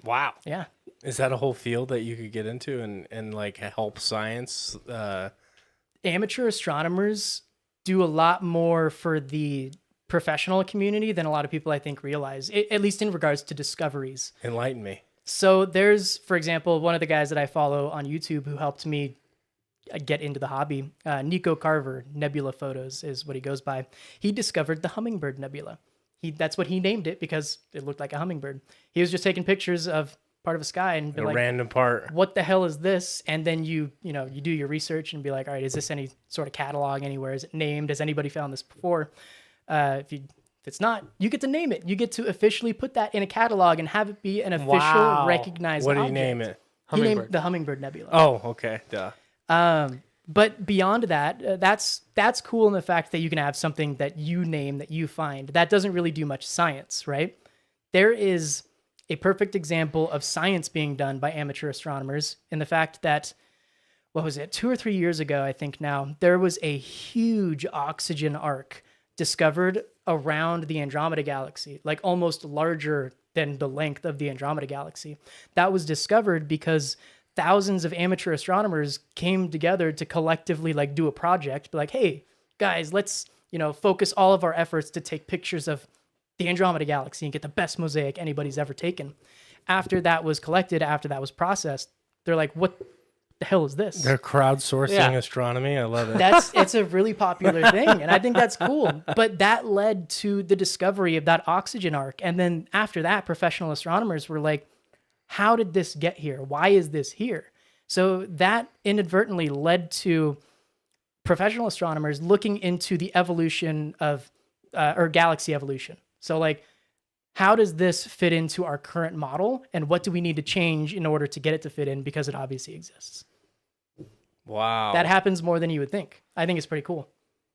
Wow. Yeah. Is that a whole field that you could get into and like help science? Amateur astronomers do a lot more for the professional community than a lot of people I think realize, at least in regards to discoveries. Enlighten me. So there's, for example, one of the guys that I follow on YouTube who helped me get into the hobby, Nico Carver, Nebula Photos is what he goes by. He discovered the Hummingbird Nebula. That's what he named it because it looked like a hummingbird. He was just taking pictures of part of a sky and be A like, random part. what the hell is this? And then you do your research and be like, all right, is this any sort of catalog anywhere? Is it named? Has anybody found this before? If it's not, you get to name it. You get to officially put that in a catalog and have it be an official recognized What do you object. name it? He named the Hummingbird Nebula. Oh, okay. Duh. But beyond that, that's cool in the fact that you can have something that you name, that you find. That doesn't really do much science, right? There is a perfect example of science being done by amateur astronomers in the fact that, 2 or 3 years ago, I think now, there was a huge oxygen arc discovered around the Andromeda Galaxy, like almost larger than the length of the Andromeda Galaxy. That was discovered because thousands of amateur astronomers came together to collectively like do a project, be like, hey, guys, let's, focus all of our efforts to take pictures of the Andromeda Galaxy and get the best mosaic anybody's ever taken. After that was collected, after that was processed, they're like, what the hell is this? They're crowdsourcing astronomy. I love it. It's a really popular thing, and I think that's cool. But that led to the discovery of that oxygen arc. And then after that, professional astronomers were like, how did this get here? Why is this here? So that inadvertently led to professional astronomers looking into the evolution of, or galaxy evolution. So like, how does this fit into our current model? And what do we need to change in order to get it to fit in? Because it obviously exists. Wow. That happens more than you would think. I think it's pretty cool.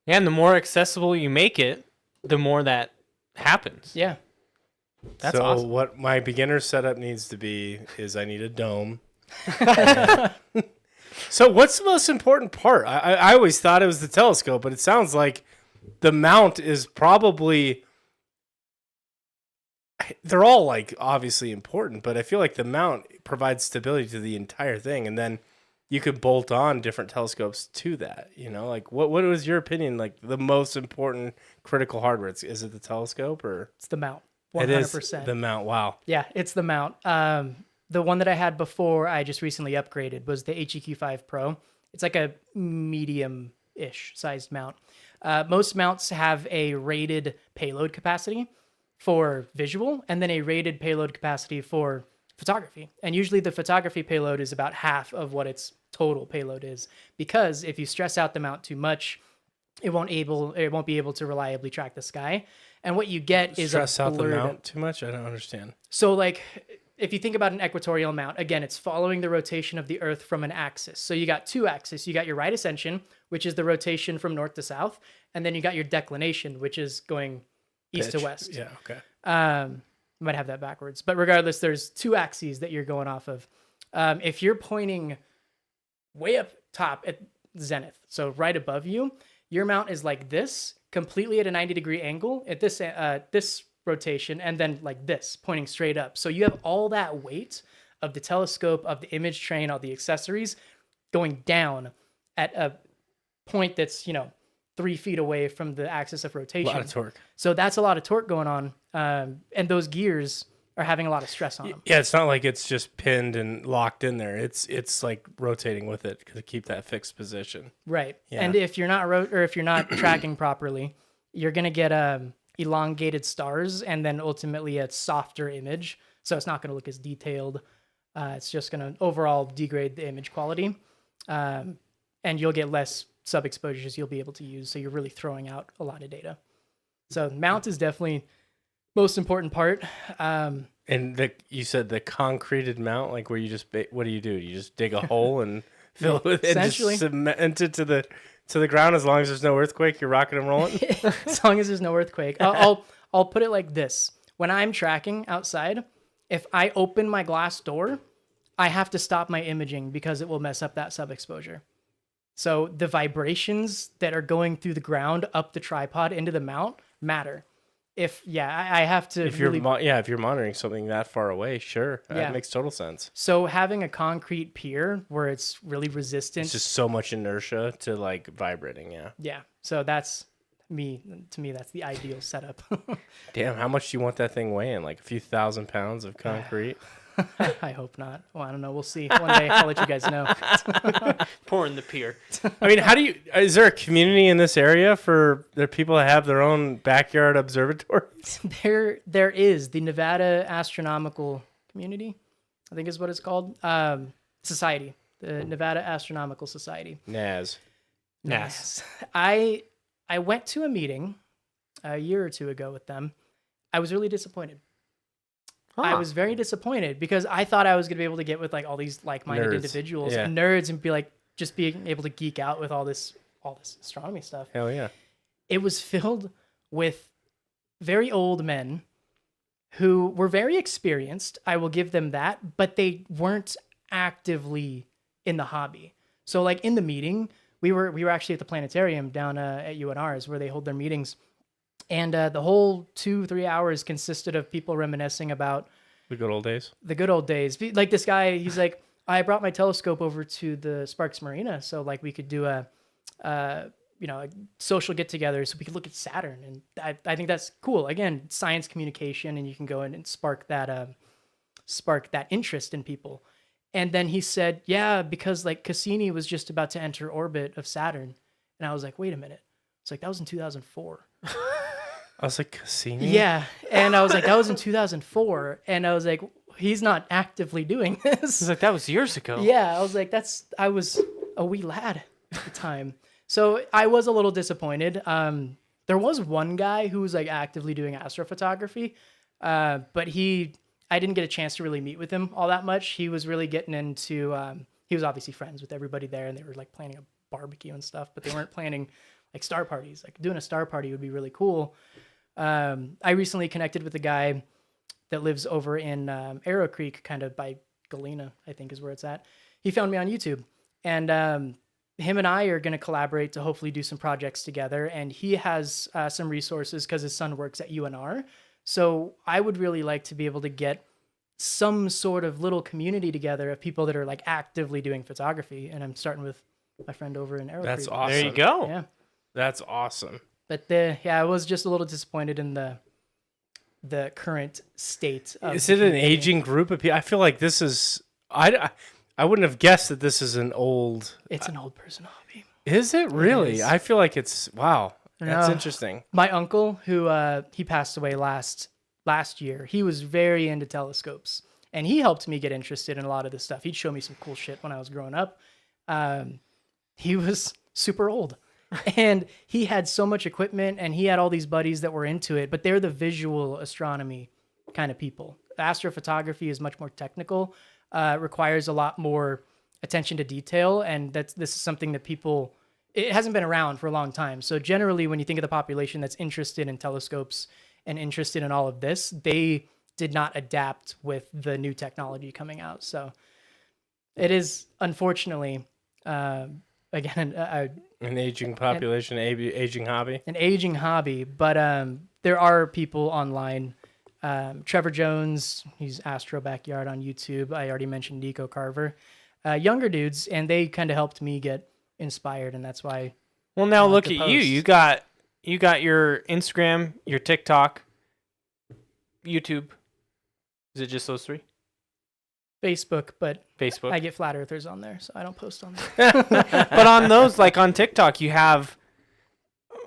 Yeah, and the more accessible you make it, the more that happens. Yeah. That's so awesome. what my beginner setup needs to be is I need a dome. So what's the most important part? I always thought it was the telescope, but it sounds like the mount is probably... They're all like obviously important, but I feel like the mount provides stability to the entire thing, and then you could bolt on different telescopes to that. Like what was your opinion? Like the most important critical hardware? Is it the telescope or It's the mount. 100%. It is the mount? Wow. Yeah, it's the mount. The one that I had before I just recently upgraded was the HEQ5 Pro. It's like a medium-ish sized mount. Most mounts have a rated payload capacity for visual and then a rated payload capacity for photography. And usually the photography payload is about half of what its total payload is, because if you stress out the mount too much, it won't be able to reliably track the sky. And what you get is Stress out the blurred... mount too much? I don't understand. So like if you think about an equatorial mount, again, it's following the rotation of the Earth from an axis. So you got two axes. You got your right ascension, which is the rotation from north to south. And then you got your declination, which is going east to west. Yeah, okay. Might have that backwards. But regardless, there's two axes that you're going off of. If you're pointing way up top at zenith, so right above you, your mount is like this, completely at a 90-degree angle at this rotation, and then like this, pointing straight up. So you have all that weight of the telescope, of the image train, all the accessories going down at a point that's, 3 feet away from the axis of rotation. A lot of torque. So that's a lot of torque going on. And those gears are having a lot of stress on them. Yeah, it's not like it's just pinned and locked in there. It's like rotating with it to keep that fixed position. Right. Yeah. And if you're not tracking properly, you're going to get elongated stars and then ultimately a softer image. So it's not going to look as detailed. It's just going to overall degrade the image quality. And you'll get less sub-exposures you'll be able to use. So you're really throwing out a lot of data. So mount is definitely most important part. And you said the concreted mount, like where you just what do? You just dig a hole and fill it with it and just cement it to the ground. As long as there's no earthquake, you're rocking and rolling. As long as there's no earthquake. I'll I'll put it like this. When I'm tracking outside, if I open my glass door, I have to stop my imaging because it will mess up that sub-exposure. So the vibrations that are going through the ground up the tripod into the mount matter. I have to If you're if you're monitoring something that far away, sure, that makes total sense. So having a concrete pier where it's really resistant, It's just so much inertia to like vibrating. Yeah. yeah. So that's me. To me, that's the ideal setup. Damn, how much do you want that thing weighing? Like a few thousand pounds of concrete? I hope not. Well, I don't know. We'll see. One day I'll let you guys know. Pouring the pier. I mean, how do you? Is there a community in this area for the people that have their own backyard observatories? There is the Nevada Astronomical Community, I think is what it's called. Society, the Nevada Astronomical Society. NAS. I went to a meeting a year or two ago with them. I was really disappointed. I was very disappointed because I thought I was going to be able to get with like all these like-minded Nerds. individuals, Yeah. and nerds, and be like just being able to geek out with all this astronomy stuff. Hell yeah. It was filled with very old men who were very experienced. I will give them that, but they weren't actively in the hobby. So like in the meeting, we were actually at the planetarium down at UNR's where they hold their meetings. And the whole 2-3 hours consisted of people reminiscing about The good old days. the good old days. Like this guy, he's like, I brought my telescope over to the Sparks Marina, so like we could do a social get together, so we could look at Saturn. And I think that's cool. Again, science communication, and you can go in and spark that interest in people. And then he said, yeah, because like Cassini was just about to enter orbit of Saturn, and I was like, wait a minute, it's like that was in 2004. I was like, Cassini? Yeah. And I was like, that was in 2004. And I was like, he's not actively doing this. He's like, that was years ago. Yeah. I was like, I was a wee lad at the time. So I was a little disappointed. There was one guy who was like actively doing astrophotography, but I didn't get a chance to really meet with him all that much. He was really getting into, he was obviously friends with everybody there, and they were like planning a barbecue and stuff, but they weren't planning like star parties. Like doing a star party would be really cool. I recently connected with a guy that lives over in Arrow Creek, kind of by Galena, I think is where it's at. He found me on YouTube, and him and I are going to collaborate to hopefully do some projects together. And he has some resources because his son works at UNR. So I would really like to be able to get some sort of little community together of people that are like actively doing photography. And I'm starting with my friend over in Arrow That's Creek. awesome. There you go. Yeah. That's awesome. But I was just a little disappointed in the current state of Is the it an community. aging group of people? I feel like this is... I wouldn't have guessed that this is an old... It's an old person hobby. Is it really? is. I feel like it's... Wow. That's No. interesting. My uncle, who he passed away last year, he was very into telescopes, and he helped me get interested in a lot of this stuff. He'd show me some cool shit when I was growing up. He was super old, and he had so much equipment, and he had all these buddies that were into it, but they're the visual astronomy kind of people. Astrophotography is much more technical, requires a lot more attention to detail, and this is something that people... It hasn't been around for a long time. So generally, when you think of the population that's interested in telescopes and interested in all of this, they did not adapt with the new technology coming out. So it is, unfortunately, again, An aging population, aging hobby. an aging hobby. But there are people online. Trevor Jones, he's Astro Backyard on YouTube. I already mentioned Nico Carver. Younger dudes, and they kind of helped me get inspired, and that's why. Well, now look to at you. post. You got your Instagram, your TikTok, YouTube. Is it just those three? Facebook, but Facebook. I get flat earthers on there, so I don't post on there. But on those, like on TikTok, you have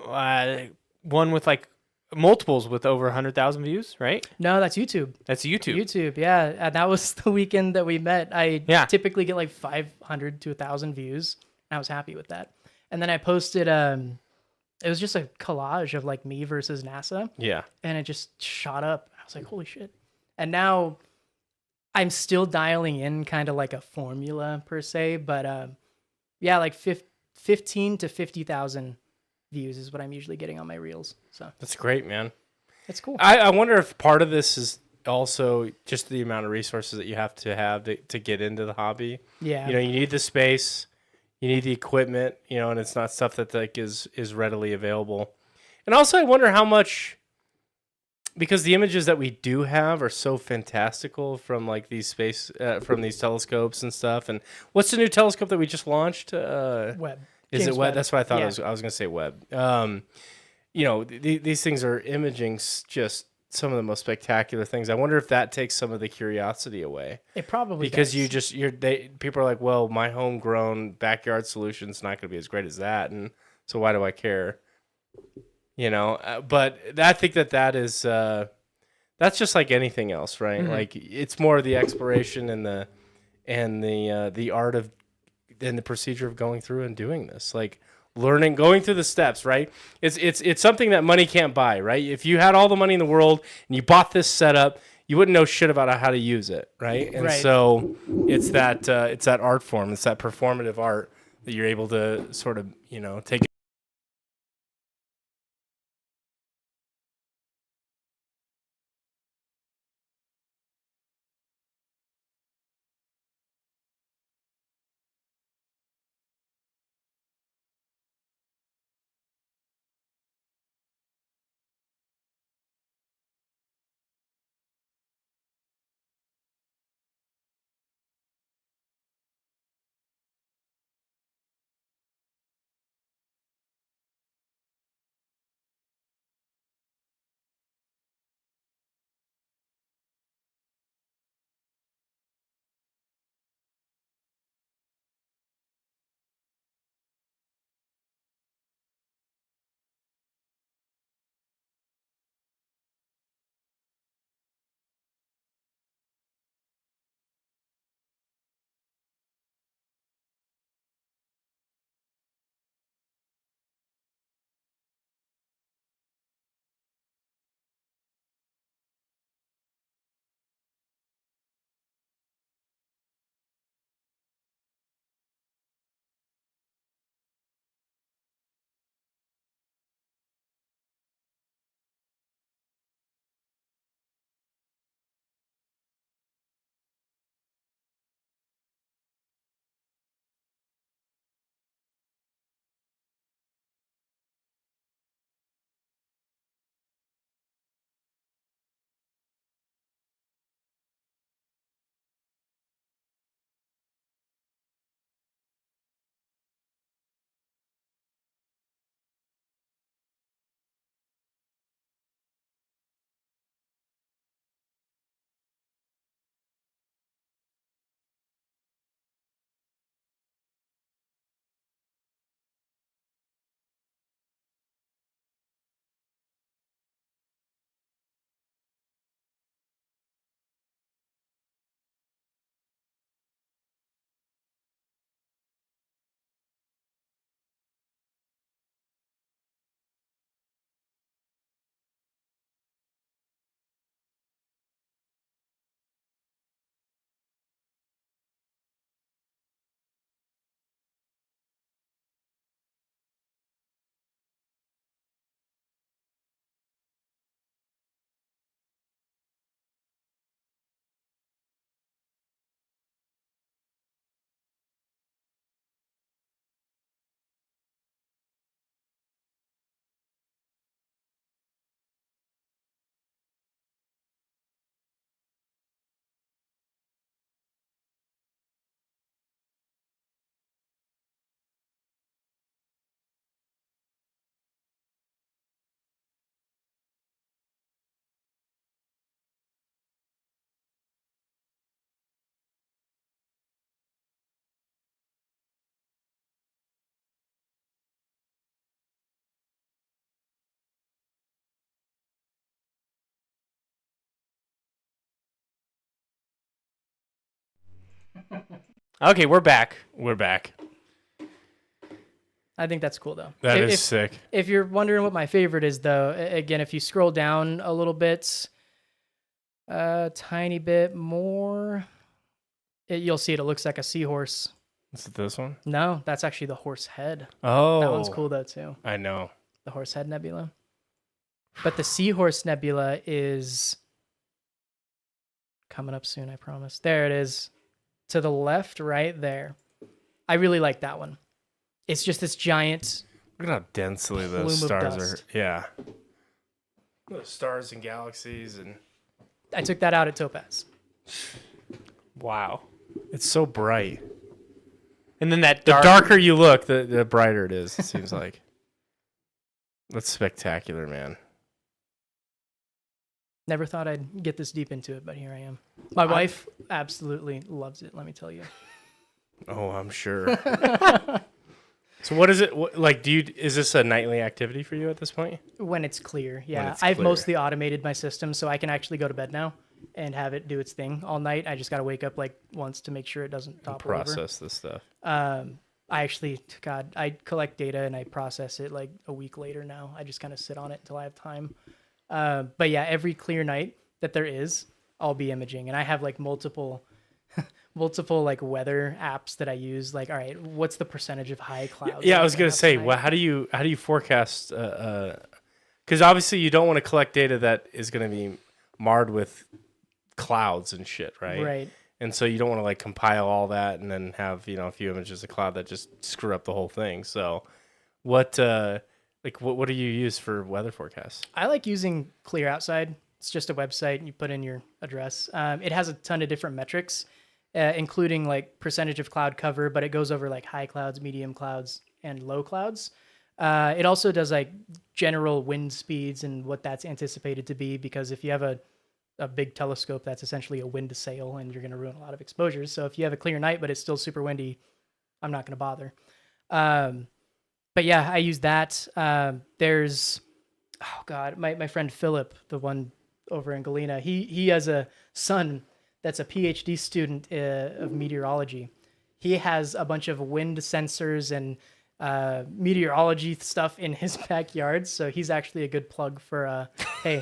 one with like multiples with over 100,000 views, right? No, that's YouTube. That's YouTube. YouTube, yeah. And that was the weekend that we met. I Yeah. typically get like 500 to 1,000 views. And I was happy with that. And then I posted, it was just a collage of like me versus NASA. Yeah. And it just shot up. I was like, holy shit. And now I'm still dialing in kind of like a formula per se. But yeah, like 15 to 50,000 views is what I'm usually getting on my reels. So That's great, man. It's cool. I wonder if part of this is also just the amount of resources that you have to get into the hobby. Yeah. You know, you need the space, you need the equipment, you know, and it's not stuff that like is readily available. And also I wonder how much, because the images that we do have are so fantastical from like these from these telescopes and stuff. And what's the new telescope that we just launched? Webb. Is James it Webb? That's what I thought. Yeah. I was going to say Webb. You know, these things are imaging just some of the most spectacular things. I wonder if that takes some of the curiosity away. It probably Because does. people are like, well, my homegrown backyard solution's not going to be as great as that, and so why do I care? You know, but I think that is that's just like anything else, right? Mm-hmm. Like it's more of the exploration and the art of and the procedure of going through and doing this, like learning, going through the steps, right? It's something that money can't buy, right? If you had all the money in the world and you bought this setup, you wouldn't know shit about how to use it, right? And Right. so it's that art form, it's that performative art that you're able to sort of, you know, take. Okay, we're back. We're back. I think that's cool though. That is if, sick. If you're wondering what my favorite is though, again, if you scroll down a little bit, a tiny bit more, you'll see it. It looks like a seahorse. Is it this one? No, that's actually the horse head. Oh, That one's cool though too. I know. The horse head nebula. But the Seahorse Nebula is coming up soon, I promise. There it is. To the left, right there. I really like that one. It's just this giant. Look at how densely Plume those of stars dust. are. Yeah. The stars and galaxies, and I took that out at Topaz. Wow. it's so bright. And then that The dark, darker you look, the brighter it is, it seems like. That's spectacular, man. Never thought I'd get this deep into it, but here I am. My wife absolutely loves it, let me tell you. Oh, I'm sure. So what is it like? Is this a nightly activity for you at this point? When it's clear, yeah. it's I've clear. mostly automated my system, so I can actually go to bed now and have it do its thing all night. I just got to wake up like once to make sure it doesn't topple over. Process this stuff. I actually, God, I collect data and I process it like a week later now. I just kind of sit on it until I have time. But yeah, every clear night that there is, I'll be imaging, and I have like multiple like weather apps that I use. Like, all right, what's the percentage of high clouds? Yeah, I was gonna gonna have say, tonight? well, how do you forecast? Because obviously you don't want to collect data that is going to be marred with clouds and shit, right? Right. And so you don't want to like compile all that and then have a few images of cloud that just screw up the whole thing. So, what do you use for weather forecasts? I like using Clear Outside. It's just a website, and you put in your address. It has a ton of different metrics, including like percentage of cloud cover, but it goes over like high clouds, medium clouds, and low clouds. It also does like general wind speeds and what that's anticipated to be, because if you have a big telescope, that's essentially a wind sail, and you're going to ruin a lot of exposures. So if you have a clear night, but it's still super windy, I'm not going to bother. But yeah, I use that. There's, oh God, my friend Philip, the one over in Galena, he has a son that's a PhD student of meteorology. He has a bunch of wind sensors and meteorology stuff in his backyard. So he's actually a good plug for, hey,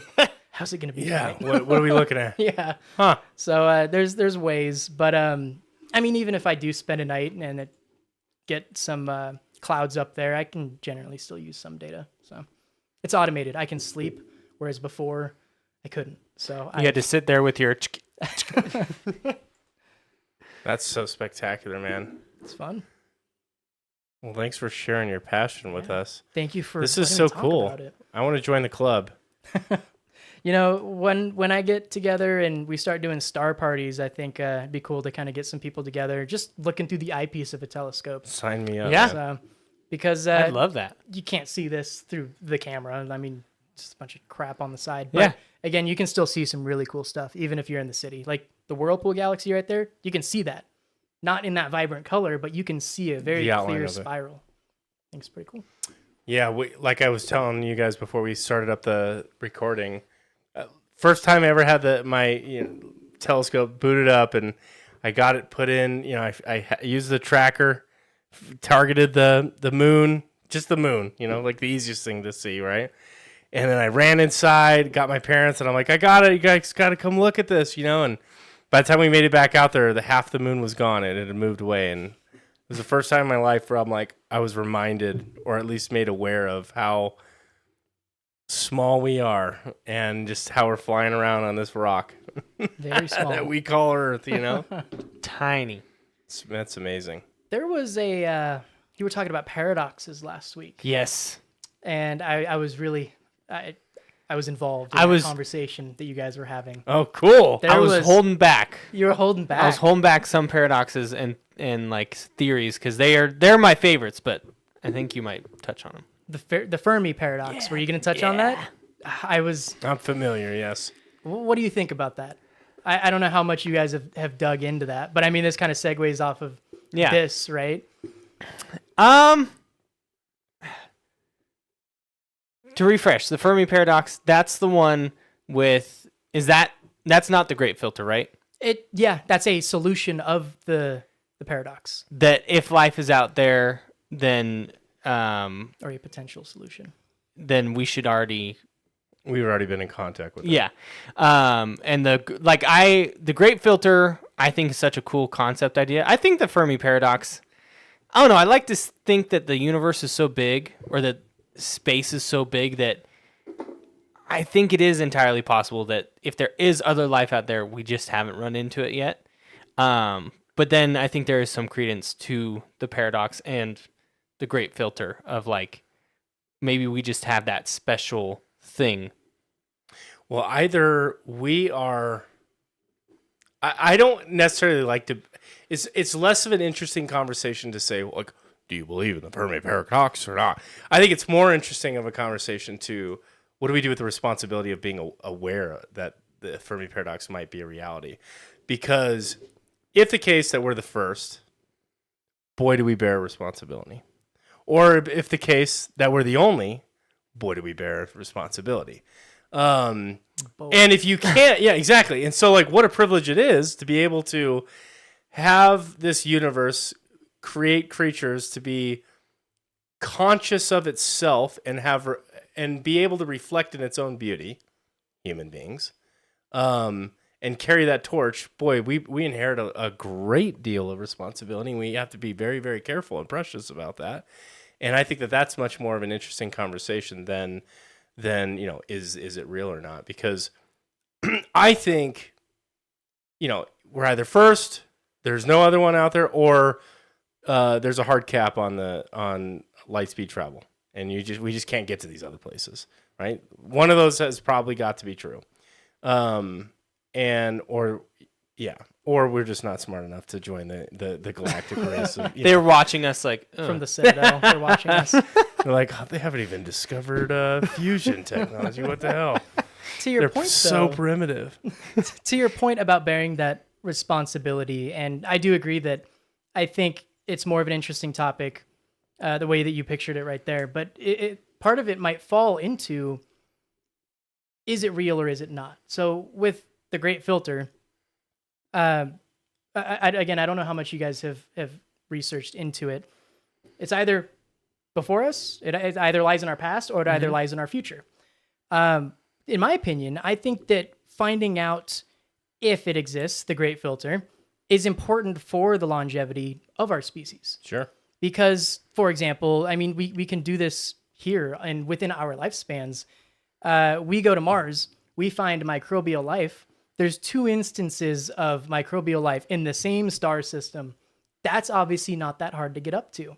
how's it going to be tonight? What are we looking at? Yeah. Huh. So there's ways, but I mean, even if I do spend a night and get some clouds up there, I can generally still use some data. So it's automated. I can sleep, whereas before I couldn't. So you had to sit there with your. That's so spectacular, man. It's fun. Well, thanks for sharing your passion with us. Thank you for. This is letting so me talk cool. about it. I want to join the club. You know, when I get together and we start doing star parties, I think it'd be cool to kind of get some people together, just looking through the eyepiece of a telescope. Sign me up. Yeah. man. So, because I'd love that. you can't see this through the camera. I mean, just a bunch of crap on the side. But Yeah. again, you can still see some really cool stuff, even if you're in the city. Like the Whirlpool Galaxy right there, you can see that. Not in that vibrant color, but you can see a very The outline clear of it. spiral. I think it's pretty cool. Yeah, like I was telling you guys before we started up the recording, first time I ever had my telescope booted up, and I got it put in. I used the tracker, targeted the moon, just the moon. Like the easiest thing to see, right? And then I ran inside, got my parents, and I'm like, I got it. You guys got to come look at this, And by the time we made it back out there, half the moon was gone. It had moved away, and it was the first time in my life where I was reminded, or at least made aware of how small we are and just how we're flying around on this rock Very small. that we call Earth, Tiny. That's amazing. There was you were talking about paradoxes last week, Yes. and I was really, I was involved in I the was- conversation that you guys were having. Oh, cool. There I was holding back. You were holding back. I was holding back some paradoxes and like theories because they're my favorites, but I think you might touch on them. The Fermi paradox. Were you going to touch on that? I was. I'm familiar, yes. What do you think about that? I don't know how much you guys have dug into that, but I mean, this kind of segues off of this, right? To refresh, the Fermi paradox, that's the one with that's not the great filter, right? That's a solution of the paradox, That if life is out there, then or a potential solution. we should already We've already been in contact with it. Yeah. And the great filter, I think is such a cool concept idea. I think the Fermi paradox, I don't know. I like to think that the universe is so big, or that space is so big, that I think it is entirely possible that if there is other life out there, we just haven't run into it yet. But then I think there is some credence to the paradox and the great filter of like, maybe we just have that special thing. Well, either we are. I don't necessarily like to. It's less of an interesting conversation to say, like, do you believe in the Fermi paradox or not? I think it's more interesting of a conversation to what do we do with the responsibility of being aware that the Fermi paradox might be a reality? Because if the case that we're the first, boy, do we bear responsibility. Or if the case that we're the only, boy, do we bear responsibility. And if you can't, yeah, exactly. And so, like, what a privilege it is to be able to have this universe create creatures to be conscious of itself and be able to reflect in its own beauty, human beings, and carry that torch. Boy, we inherit a great deal of responsibility, and we have to be very, very careful and precious about that. And I think that that's much more of an interesting conversation than is it real or not? Because I think, we're either first, there's no other one out there, or there's a hard cap on light speed travel, and we just can't get to these other places, right? One of those has probably got to be true, or we're just not smart enough to join the galactic race. They're watching us like From the Citadel, they're watching us. They're like, oh, they haven't even discovered fusion technology. What the hell? To your They're point, so though, primitive. to your point about bearing that responsibility, and I do agree that I think it's more of an interesting topic, the way that you pictured it right there. But part of it might fall into, is it real or is it not? So with the Great Filter, again, I don't know how much you guys have researched into it. It's either before us, it either lies in our past, or it either lies in our future. In my opinion, I think that finding out if it exists, the Great Filter, is important for the longevity of our species. Sure. Because, for example, I mean, we can do this here and within our lifespans. We go to Mars, we find microbial life. There's 2 instances of microbial life in the same star system. That's obviously not that hard to get up to.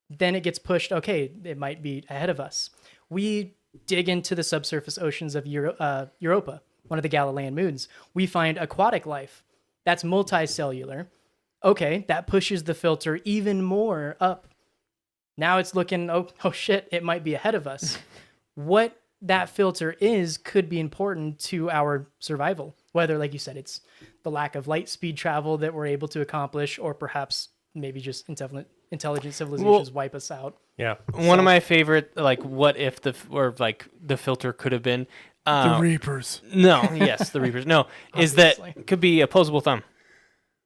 Then it gets pushed, okay, it might be ahead of us. We dig into the subsurface oceans of Europa, one of the Galilean moons. We find aquatic life. That's multicellular. Okay, that pushes the filter even more up. Now it's looking, oh shit, it might be ahead of us. What that filter is could be important to our survival. Whether, like you said, it's the lack of light speed travel that we're able to accomplish, or perhaps maybe just intelligent civilizations wipe us out. Yeah. One of my favorite, like, what if the filter could have been The Reapers. No, yes, the Reapers. No, is that Obviously. it could be opposable thumb.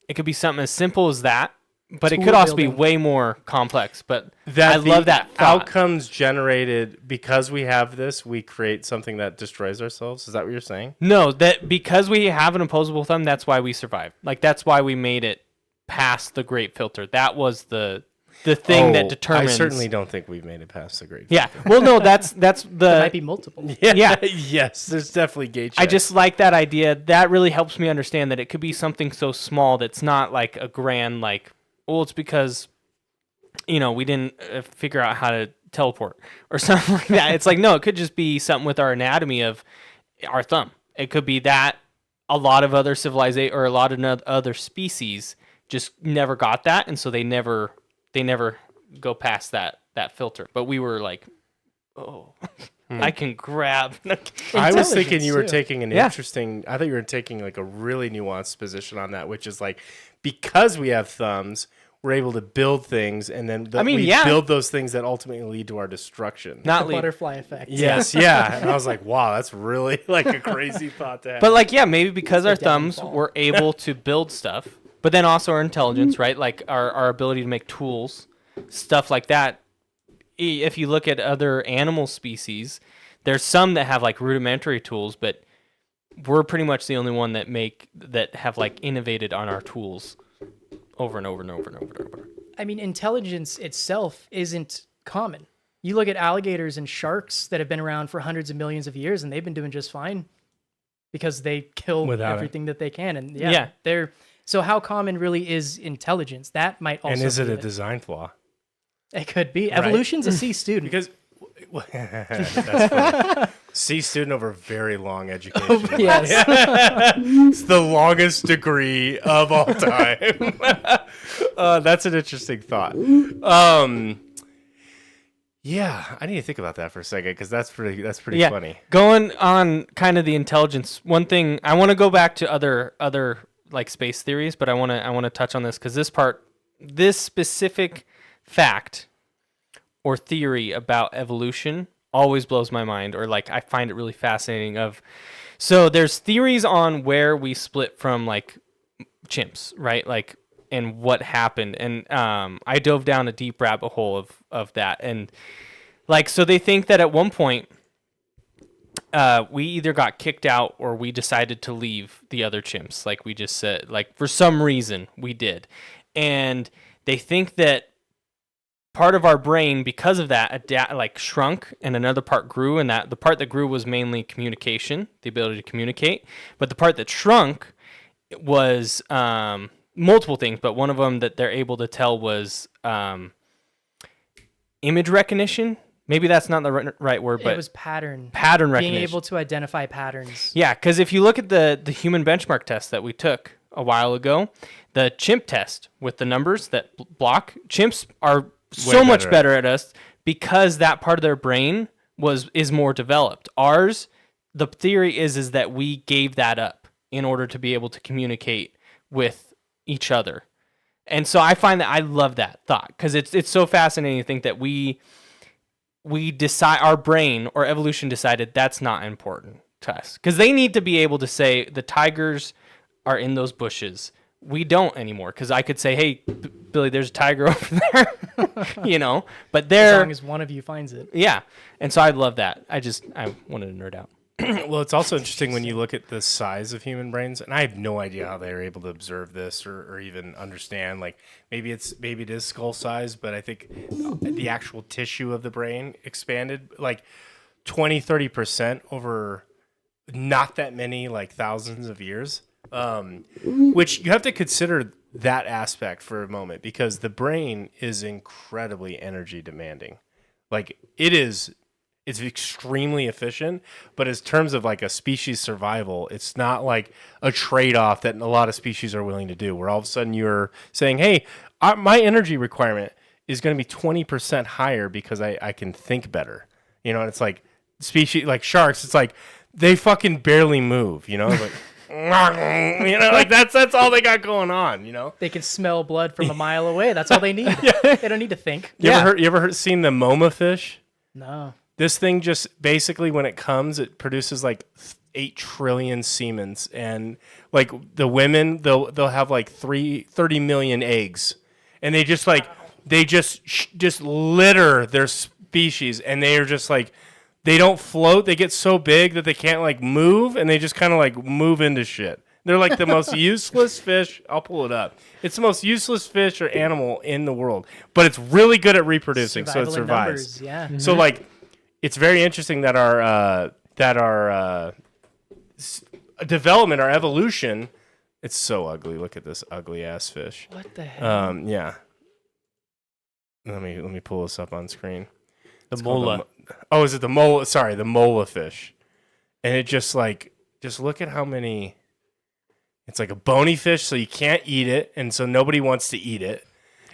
It could be something as simple as that, but it Tool could also be building. way more complex. But That I love that thought. outcomes generated because we have this, we create something that destroys ourselves. Is that what you're saying? No, that because we have an opposable thumb, that's why we survived. Like, that's why we made it past the Great Filter. That was the thing that determines. I certainly don't think we've made it past the Great. Yeah. Well, no, that's There the. might be multiple. Yeah. Yes. There's definitely gate I checks. just like that idea. That really helps me understand that it could be something so small that's not like a grand, like, well, it's because, we didn't figure out how to teleport or something like that. It's like, no, it could just be something with our anatomy of our thumb. It could be that a lot of other civilization or a lot of other species just never got that, and so they never go past that filter. But we were like, oh, I can grab. I was thinking you were Intelligence, too. taking an interesting. I thought you were taking like a really nuanced position on that, which is like because we have thumbs, we're able to build things, and then we build those things that ultimately lead to our destruction. Not The lead. butterfly effect. Yes, yeah. And I was like, wow, that's really like a crazy thought to have. But like, yeah, maybe because our thumbs downfall. were able to build stuff, but then also our intelligence, right? Like our ability to make tools, stuff like that. If you look at other animal species, there's some that have like rudimentary tools, but we're pretty much the only one that have like innovated on our tools over and over and over and over and over. I mean, intelligence itself isn't common. You look at alligators and sharks that have been around for hundreds of millions of years, and they've been doing just fine because they kill Without everything that they can. And Yeah. they're so how common really is intelligence? That might also And is it be a design flaw? It could be. Evolution's a C student. Because that's funny. C student over very long education. Yes. It's the longest degree of all time. That's an interesting thought. Yeah, I need to think about that for a second because that's pretty funny. Going on kind of the intelligence, one thing I want to go back to other like space theories, but I want to touch on this because this specific fact or theory about evolution always blows my mind, or like I find it really fascinating. So there's theories on where we split from like chimps, right? Like, and what happened. And I dove down a deep rabbit hole of that. And like, so they think that at one point we either got kicked out or we decided to leave the other chimps. Like we just said, like for some reason we did. And they think that part of our brain, because of that, like shrunk and another part grew, and that the part that grew was mainly communication, the ability to communicate. But the part that shrunk was multiple things, but one of them that they're able to tell was image recognition. Maybe that's not the right word, but it was pattern recognition. Being able to identify patterns. Yeah, because if you look at the human benchmark test that we took a while ago, the chimp test with the numbers that block, chimps are so much better at us because that part of their brain is more developed. Ours, the theory is that we gave that up in order to be able to communicate with each other. And so I find that I love that thought because it's so fascinating to think that we decide, our brain or evolution decided that's not important to us because they need to be able to say the tigers are in those bushes. We don't anymore because I could say, hey, Billy, there's a tiger over there, but As long as one of you finds it. Yeah. And so I love that. I wanted to nerd out. Well, it's also interesting when you look at the size of human brains, and I have no idea how they're able to observe this or even understand. Like maybe it is skull size, but I think the actual tissue of the brain expanded like 20-30% over not that many, like thousands of years. Which you have to consider that aspect for a moment because the brain is incredibly energy demanding. Like it's extremely efficient, but in terms of like a species survival, it's not like a trade-off that a lot of species are willing to do where all of a sudden you're saying, hey, my energy requirement is going to be 20% higher because I can think better. And it's like species like sharks, it's like they fucking barely move, like like that's all they got going on, They can smell blood from a mile away. That's all they need. They don't need to think. You ever seen the moma fish? No. This thing just basically when it comes, it produces like 8 trillion semens, and like the women they'll have like 30 million eggs, and they just like just litter their species, and they are just like they don't float. They get so big that they can't like move, and they just kind of like move into shit. They're like the most useless fish. I'll pull it up. It's the most useless fish or animal in the world, but it's really good at reproducing, so it Survival in survives. numbers, yeah. Mm-hmm. So like, it's very interesting that our development, our evolution, it's so ugly. Look at this ugly ass fish. What the hell? Yeah. Let me pull this up on screen. The mola. Oh, is it the mola? Sorry, the mola fish. And it just look at how many. It's like a bony fish, so you can't eat it, and so nobody wants to eat it.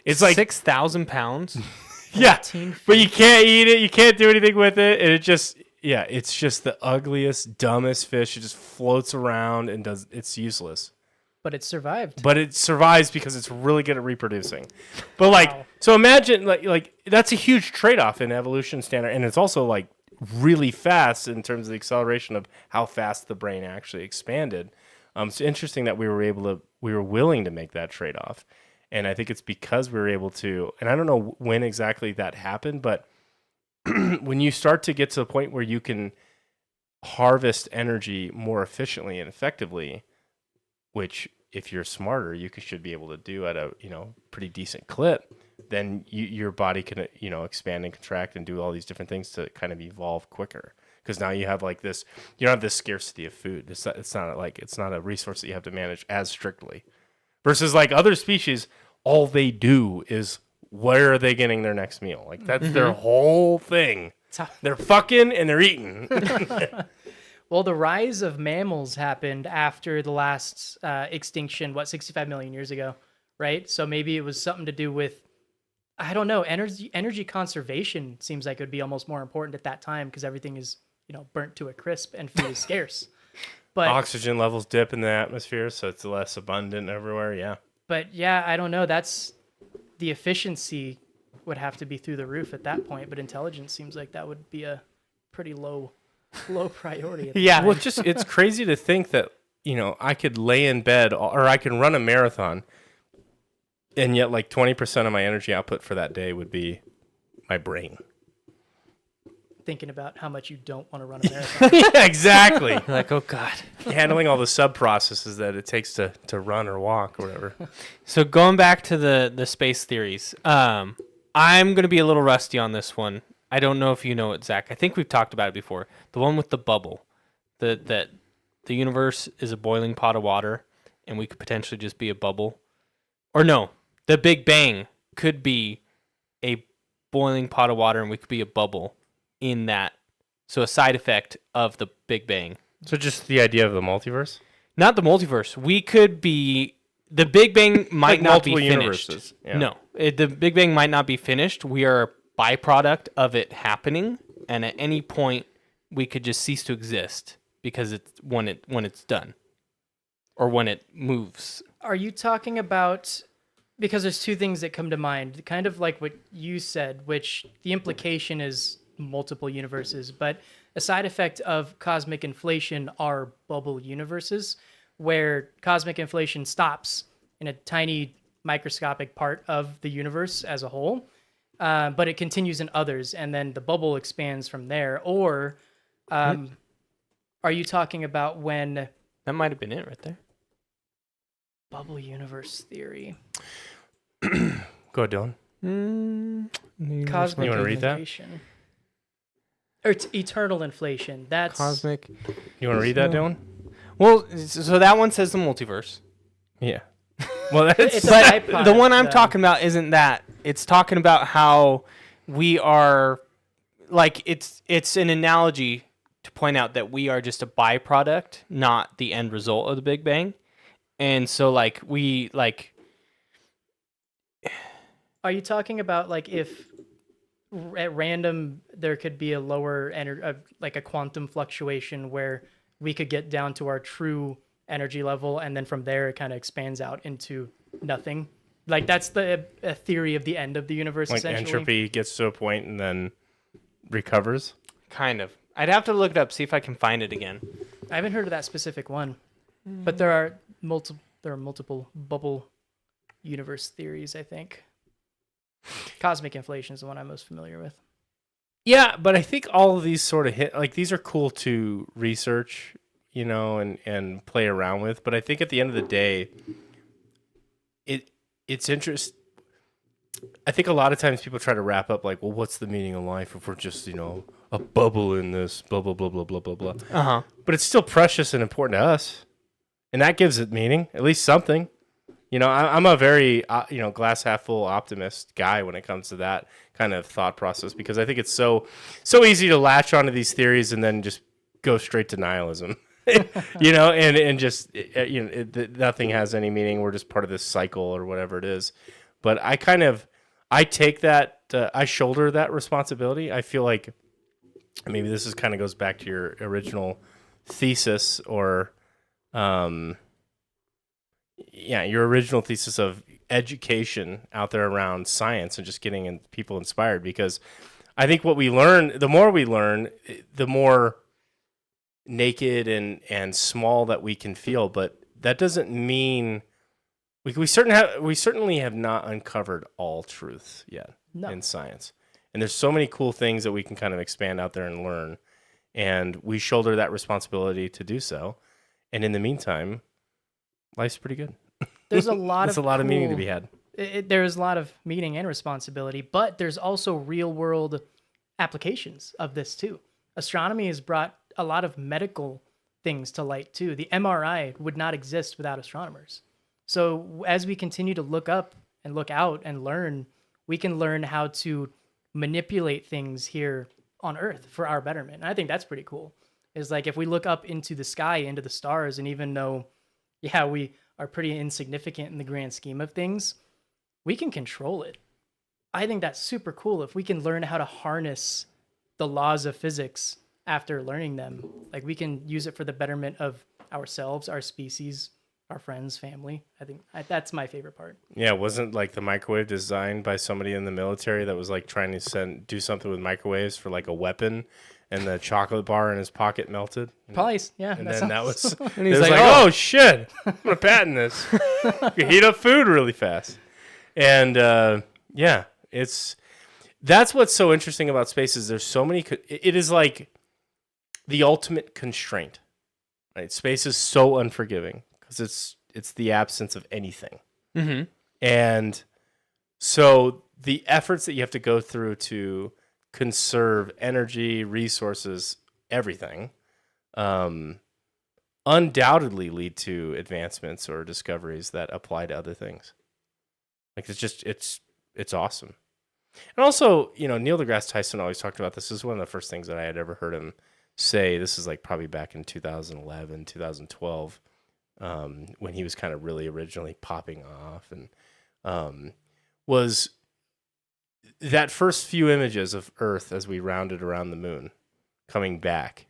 It's like 6,000 pounds. Yeah, but you can't eat it. You can't do anything with it, and it's just the ugliest, dumbest fish. It just floats around and it's useless. But it survived. But it survives because it's really good at reproducing. But like, so imagine like that's a huge trade-off in evolution standard, and it's also like really fast in terms of the acceleration of how fast the brain actually expanded. It's interesting that we were willing to make that trade-off, and I think it's because we were able to. And I don't know when exactly that happened, but when you start to get to the point where you can harvest energy more efficiently and effectively, which if you're smarter, you should be able to do at a pretty decent clip. then your body can, expand and contract and do all these different things to kind of evolve quicker. Because now you have like this, you don't have this scarcity of food. It's not a resource that you have to manage as strictly. Versus like other species, all they do is where are they getting their next meal? Like that's their whole thing. They're fucking and they're eating. Well, the rise of mammals happened after the last extinction, 65 million years ago, right? So maybe it was something to do with, I don't know, energy conservation seems like it would be almost more important at that time because everything is, burnt to a crisp and food is scarce. But oxygen levels dip in the atmosphere, so it's less abundant everywhere. Yeah. But yeah, I don't know. That's the efficiency would have to be through the roof at that point. But intelligence seems like that would be a pretty low priority. Yeah. Well, it's crazy to think that, I could lay in bed or I can run a marathon and yet like 20% of my energy output for that day would be my brain. Thinking about how much you don't want to run a marathon. Yeah, exactly. You're like, oh God. Handling all the sub processes that it takes to run or walk or whatever. So going back to the space theories, I'm going to be a little rusty on this one. I don't know if you know it, Zach. I think we've talked about it before. The one with the bubble, that the universe is a boiling pot of water, and we could potentially just be a bubble. Or no, the Big Bang could be a boiling pot of water, and we could be a bubble in that. So a side effect of the Big Bang. So just the idea of the multiverse? Not the multiverse. We could be... The Big Bang might Like not be multiple finished. universes. Yeah. No, the Big Bang might not be finished. We are a byproduct of it happening, and at any point we could just cease to exist because it's when it's done, or when it moves. Are you talking about, because there's two things that come to mind, kind of like what you said, which the implication is multiple universes, but a side effect of cosmic inflation are bubble universes, where cosmic inflation stops in a tiny microscopic part of the universe as a whole, but it continues in others, and then the bubble expands from there. Or are you talking about when... That might have been it right there. Bubble universe theory. Go ahead, Dylan. Cosmic You wanna read that? inflation. Or it's eternal inflation. That's... Cosmic. You want to read that, Dylan? Well, so that one says the multiverse. Yeah. Well, that's... It's a But byproduct, the one I'm though. talking about isn't that. It's talking about how we are, like, it's an analogy to point out that we are just a byproduct, not the end result of the Big Bang. And so, like, Are you talking about, like, if at random there could be a lower like a quantum fluctuation where we could get down to our true energy level, and then from there it kind of expands out into nothing? Like, that's a theory of the end of the universe, like essentially. entropy gets to a point and then recovers? kind of. I'd have to look it up, see if I can find it again. I haven't heard of that specific one, but there are multiple bubble universe theories, I think. Cosmic inflation is the one I'm most familiar with. Yeah, but I think all of these sort of hit, like, these are cool to research, you know, and play around with. But I think at the end of the day, it's interesting. I think a lot of times people try to wrap up like, well, what's the meaning of life if we're just, you know, a bubble in this blah, blah, blah, blah, blah, blah, blah. Uh-huh. But it's still precious and important to us. And that gives it meaning, at least something. You know, I'm a very, glass half full optimist guy when it comes to that kind of thought process, because I think it's so easy to latch onto these theories and then just go straight to nihilism, you know, and just, nothing has any meaning. We're just part of this cycle or whatever it is. But I take that, I shoulder that responsibility. I feel like maybe this kind of goes back to your original thesis or, your original thesis of education out there around science and just getting people inspired, because I think what we learn, the more we learn, the more naked and small that we can feel. But that doesn't mean we certainly have not uncovered all truths yet in science. And there's so many cool things that we can kind of expand out there and learn. And we shoulder that responsibility to do so. And in the meantime, life's pretty good. There's a lot There's of a lot of meaning to cool be had. there is a lot of meaning and responsibility, but there's also real world applications of this too. Astronomy has brought a lot of medical things to light too. The MRI would not exist without astronomers. So as we continue to look up and look out and learn, we can learn how to manipulate things here on Earth for our betterment. And I think that's pretty cool. Is like if we look up into the sky, into the stars, and even though, yeah, we are pretty insignificant in the grand scheme of things, we can control it. I think that's super cool if we can learn how to harness the laws of physics after learning them. Like we can use it for the betterment of ourselves, our species, our friends, family. I think that's my favorite part. Yeah, wasn't like the microwave designed by somebody in the military that was like trying to do something with microwaves for like a weapon, and the chocolate bar in his pocket melted? Probably, yeah. And then that was, And it he's was like, like, oh shit, I'm gonna patent this. You can heat up food really fast. And yeah, that's what's so interesting about space is there's so many. It is like the ultimate constraint. Right, space is so unforgiving because it's the absence of anything. Mm-hmm. And so the efforts that you have to go through to conserve energy, resources, everything, undoubtedly lead to advancements or discoveries that apply to other things. Like it's awesome. And also, Neil deGrasse Tyson always talked about this. This is one of the first things that I had ever heard him say. This is like probably back in 2011, 2012, when he was kind of really originally popping off, and was that first few images of Earth as we rounded around the moon coming back.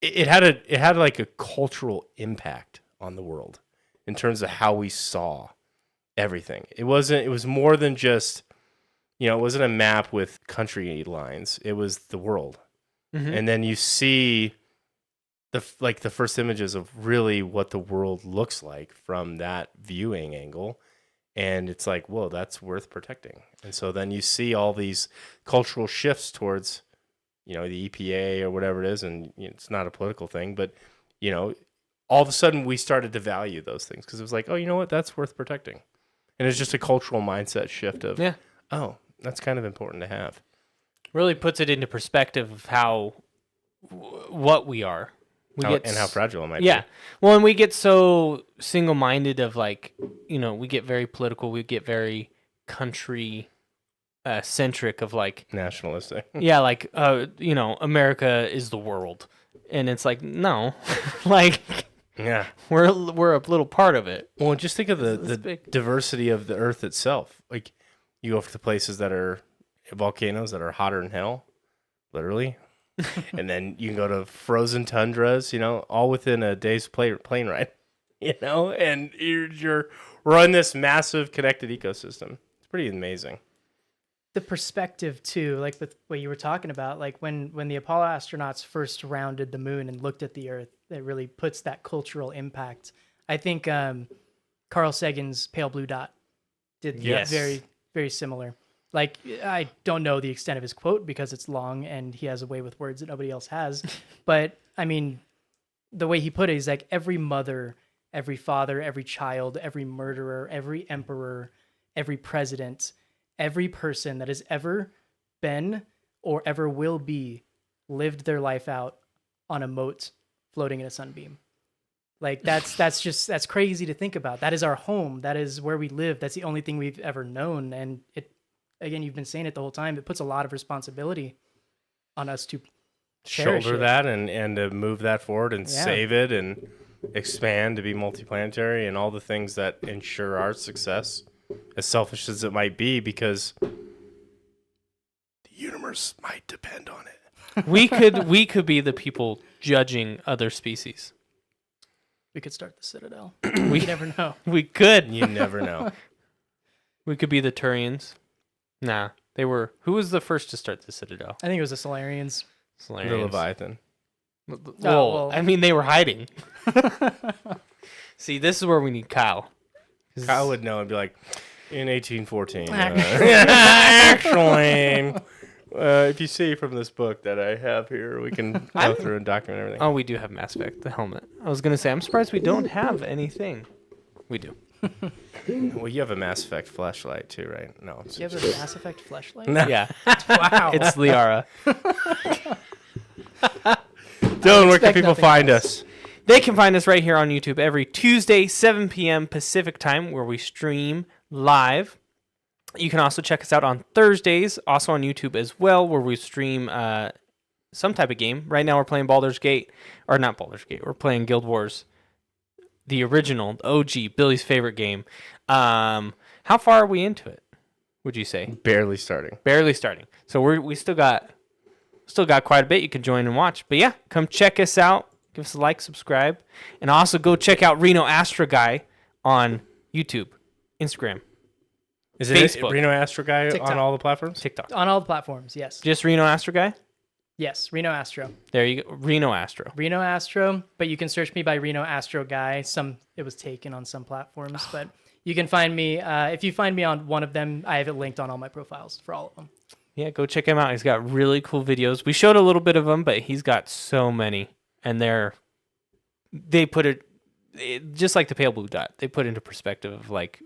It had like a cultural impact on the world in terms of how we saw everything. It was more than just, it wasn't a map with country lines. It was the world. Mm-hmm. And then you see the first images of really what the world looks like from that viewing angle. And it's like, whoa, that's worth protecting. And so then you see all these cultural shifts towards, the EPA or whatever it is. And it's not a political thing, but, all of a sudden we started to value those things because it was like, oh, you know what? That's worth protecting. And it's just a cultural mindset shift of, oh, that's kind of important to have. Really puts it into perspective of what we are. And how fragile it might be. Yeah. Well, and we get so single-minded of like, we get very political. We get very country centric of like nationalistic. Yeah, like America is the world, and it's like no, like yeah, we're a little part of it. Well, just think of the diversity of the Earth itself. Like you go to places that are volcanoes that are hotter than hell, literally. And then you can go to frozen tundras, all within a day's plane ride, and we're on this massive connected ecosystem. It's pretty amazing. The perspective too, like with what you were talking about, like when the Apollo astronauts first rounded the moon and looked at the Earth, it really puts that cultural impact. I think Carl Sagan's Pale Blue Dot did very, very similar. Like, I don't know the extent of his quote because it's long and he has a way with words that nobody else has. But, I mean, the way he put it is like every mother, every father, every child, every murderer, every emperor, every president, every person that has ever been or ever will be lived their life out on a mote floating in a sunbeam. Like, that's crazy to think about. That is our home. That is where we live. That's the only thing we've ever known. And again, you've been saying it the whole time. It puts a lot of responsibility on us to shoulder that and to move that forward and save it and expand to be multiplanetary and all the things that ensure our success, as selfish as it might be, because the universe might depend on it. We could be the people judging other species. We could start the Citadel. We never know. We could. You never know. We could be the Turians. Nah, they were. Who was the first to start the Citadel? I think it was the Solarians. The Leviathan. Well, I mean, they were hiding. See, this is where we need Kyle. Kyle would know and be like, in 1814. Actually, if you see from this book that I have here, we can go through and document everything. Oh, we do have Mass Effect, the helmet. I was going to say, I'm surprised we don't have anything. We do. Well, you have a Mass Effect flashlight too, right? No. You have a Mass Effect flashlight? Yeah, Wow. it's Liara. Dylan, where can expect people nothing find less. us? They can find us right here on YouTube every Tuesday, 7 p.m. Pacific time, where we stream live. You can also check us out on Thursdays, also on YouTube as well, where we stream some type of game. Right now we're playing Baldur's Gate, or not Baldur's Gate, we're playing Guild Wars, the original, the OG, Billy's favorite game. How far are we into it, would you say? Barely starting. Barely starting. So we still got quite a bit you can join and watch. But yeah, come check us out. Give us a like, subscribe, and also go check out RenoAstroGuy on YouTube, Instagram, Is it Facebook. RenoAstroGuy TikTok. on all the platforms? TikTok. On all the platforms, yes. Just RenoAstroGuy. Yes, Reno Astro. There you go. Reno Astro. Reno Astro, but you can search me by Reno Astro Guy. It was taken on some platforms, but you can find me. If you find me on one of them, I have it linked on all my profiles for all of them. Yeah, go check him out. He's got really cool videos. We showed a little bit of them, but he's got so many, and they put it just like the pale blue dot. They put into perspective of like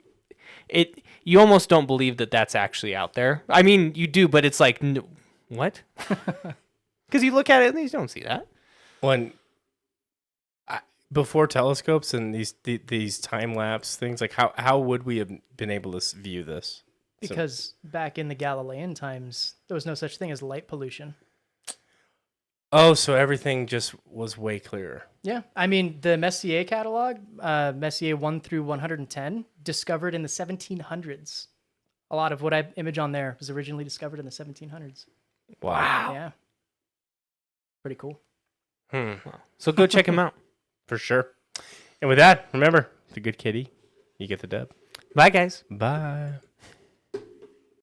it. You almost don't believe that that's actually out there. I mean, you do, but it's like what? Because you look at it and you don't see that. Before telescopes and these time lapse things, like how would we have been able to view this? Because back in the Galilean times, there was no such thing as light pollution. Oh, so everything just was way clearer. Yeah, I mean the Messier catalog, Messier 1 through 110, discovered in the 1700s. A lot of what I image on there was originally discovered in the 1700s. Wow. Yeah, pretty cool. So go check him out. For sure. And with that, remember, the good kitty, you get the dub. Bye, guys. Bye.